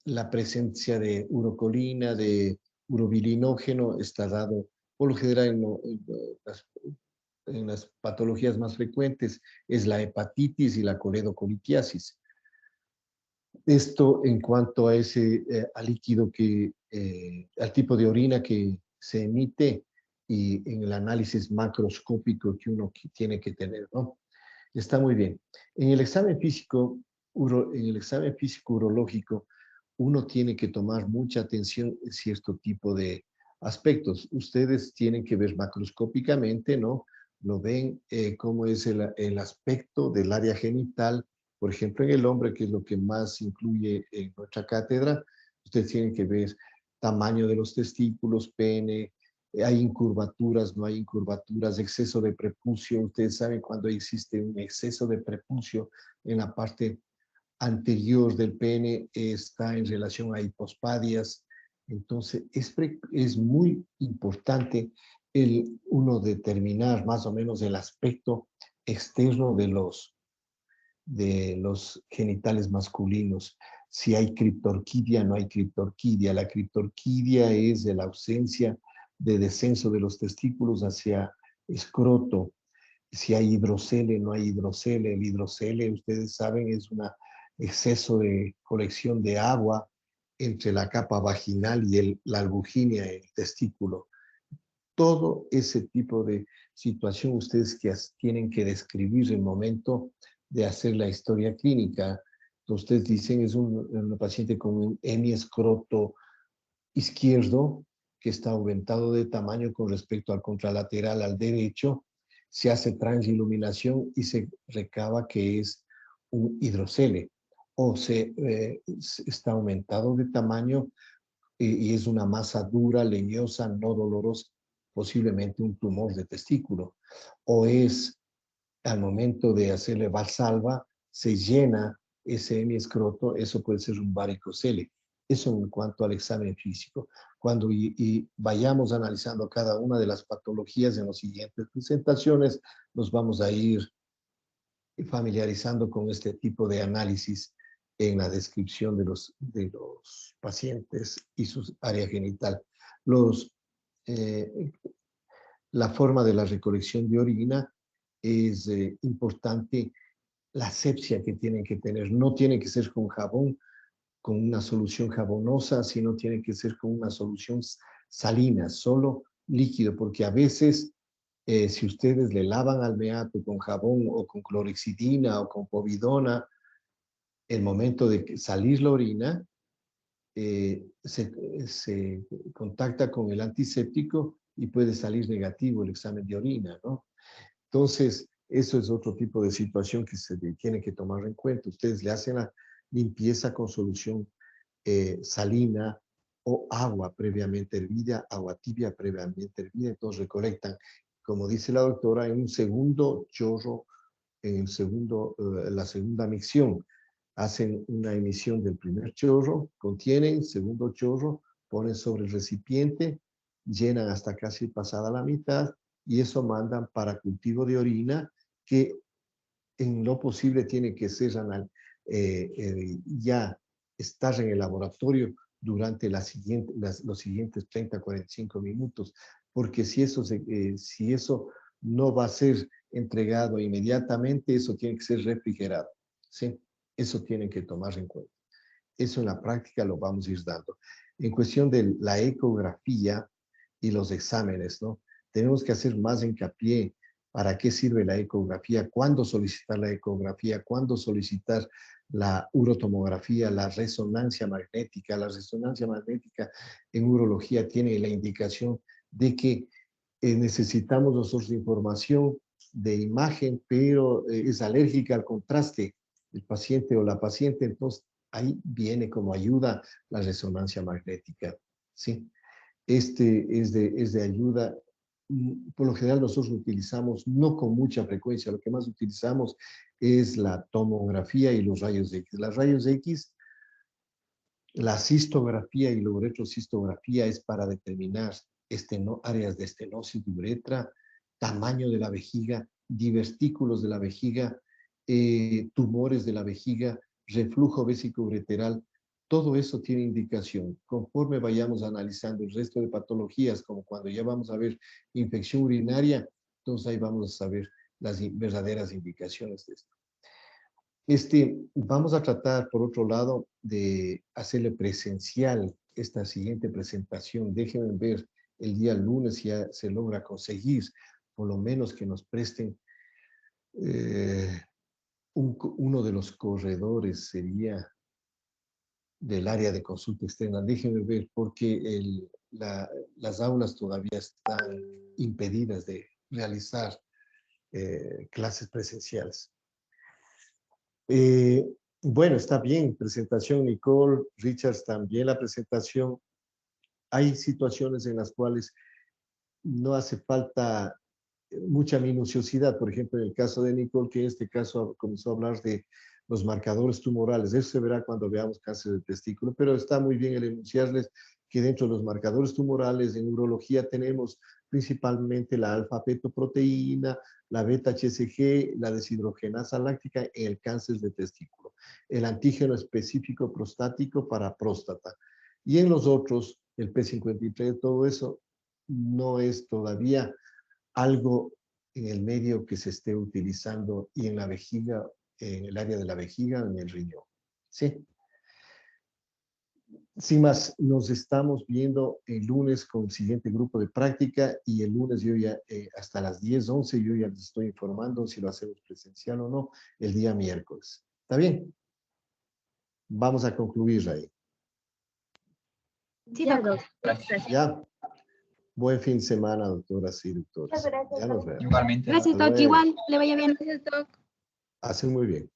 La presencia de urocolina, de urobilinógeno, está dado por lo general en las patologías más frecuentes, es la hepatitis y la coledocolitiasis. Esto en cuanto a ese al líquido al tipo de orina que se emite y en el análisis macroscópico que uno tiene que tener, ¿no? Está muy bien. En el examen físico, urológico, uno tiene que tomar mucha atención en cierto tipo de aspectos. Ustedes tienen que ver macroscópicamente, ¿no? Lo ven cómo es el aspecto del área genital, por ejemplo, en el hombre, que es lo que más incluye en nuestra cátedra. Ustedes tienen que ver tamaño de los testículos, pene, hay incurvaturas, no hay incurvaturas, exceso de prepucio. Ustedes saben cuando existe un exceso de prepucio en la parte anterior del pene, está en relación a hipospadias. Entonces, es muy importante uno determinar más o menos el aspecto externo de los genitales masculinos. Si hay criptorquidia, no hay criptorquidia. La criptorquidia es de la ausencia de descenso de los testículos hacia escroto. Si hay hidrocele, no hay hidrocele. El hidrocele, ustedes saben, es un exceso de colección de agua entre la capa vaginal y la albuginia, el testículo. Todo ese tipo de situación ustedes que tienen que describir el momento de hacer la historia clínica. Ustedes dicen es un paciente con un hemiescroto izquierdo que está aumentado de tamaño con respecto al contralateral al derecho, se hace transiluminación y se recaba que es un hidrocele, o está aumentado de tamaño y es una masa dura, leñosa, no dolorosa, posiblemente un tumor de testículo, o es al momento de hacerle valsalva, se llena ese hemiescroto, eso puede ser un varicocele. Eso en cuanto al examen físico. Cuando vayamos analizando cada una de las patologías en las siguientes presentaciones, nos vamos a ir familiarizando con este tipo de análisis en la descripción de los pacientes y su área genital. La forma de la recolección de orina es importante, la asepsia que tienen que tener. No tiene que ser con jabón, con una solución jabonosa, sino tiene que ser con una solución salina, solo líquido, porque a veces si ustedes le lavan al meato con jabón o con clorexidina o con povidona, el momento de salir la orina, se contacta con el antiséptico y puede salir negativo el examen de orina, ¿no? Entonces, eso es otro tipo de situación que se tiene que tomar en cuenta. Ustedes le hacen la limpieza con solución salina o agua previamente hervida, agua tibia previamente hervida, entonces recolectan, como dice la doctora, en un segundo chorro, la segunda micción. Hacen una emisión del primer chorro, contienen, segundo chorro, ponen sobre el recipiente, llenan hasta casi pasada la mitad y eso mandan para cultivo de orina que en lo posible tiene que ser ya estar en el laboratorio durante los siguientes 30 a 45 minutos, porque si eso no va a ser entregado inmediatamente, eso tiene que ser refrigerado, ¿sí? Eso tienen que tomar en cuenta. Eso en la práctica lo vamos a ir dando. En cuestión de la ecografía y los exámenes, ¿no? Tenemos que hacer más hincapié para qué sirve la ecografía, cuándo solicitar la ecografía, cuándo solicitar la urotomografía, la resonancia magnética. La resonancia magnética en urología tiene la indicación de que necesitamos nosotros información de imagen, pero es alérgica al contraste el paciente o la paciente, entonces ahí viene como ayuda la resonancia magnética, ¿sí? Es de ayuda. Por lo general nosotros lo utilizamos no con mucha frecuencia, lo que más utilizamos es la tomografía y los rayos X. Las rayos X, la cistografía y la uretrocistografía es para determinar áreas de estenosis de uretra, tamaño de la vejiga, divertículos de la vejiga tumores de la vejiga, reflujo vesicoureteral, todo eso tiene indicación. Conforme vayamos analizando el resto de patologías, como cuando ya vamos a ver infección urinaria, entonces ahí vamos a saber las verdaderas indicaciones de esto. Vamos a tratar, por otro lado, de hacerle presencial esta siguiente presentación. Déjenme ver el día lunes si ya se logra conseguir, por lo menos que nos presten uno de los corredores, sería del área de consulta externa. Déjenme ver, porque las aulas todavía están impedidas de realizar clases presenciales. Bueno, está bien, presentación, Nicole, Richards, también la presentación. Hay situaciones en las cuales no hace falta mucha minuciosidad. Por ejemplo, en el caso de Nicole, que en este caso comenzó a hablar de los marcadores tumorales. Eso se verá cuando veamos cáncer de testículo, pero está muy bien el enunciarles que dentro de los marcadores tumorales en urología tenemos principalmente la alfa-fetoproteína, la beta-HCG, la deshidrogenasa láctica en el cáncer de testículo, el antígeno específico prostático para próstata. Y en los otros, el P53, todo eso no es todavía algo en el medio que se esté utilizando y en la vejiga, en el área de la vejiga, en el riñón. ¿Sí? Sin más, nos estamos viendo el lunes con el siguiente grupo de práctica y el lunes yo ya, hasta las 10, 11, yo ya les estoy informando si lo hacemos presencial o no, el día miércoles. ¿Está bien? Vamos a concluir ahí. Sí, doctor. Gracias. ¿Ya? Buen fin de semana, doctoras y doctores. Muchas gracias, Ya nos doctor. vemos. Igualmente. Gracias, Hasta Doc. luego. Igual, le vaya bien. Hacen muy bien.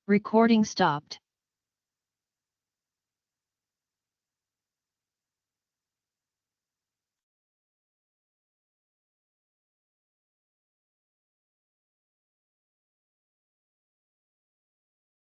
Recording stopped.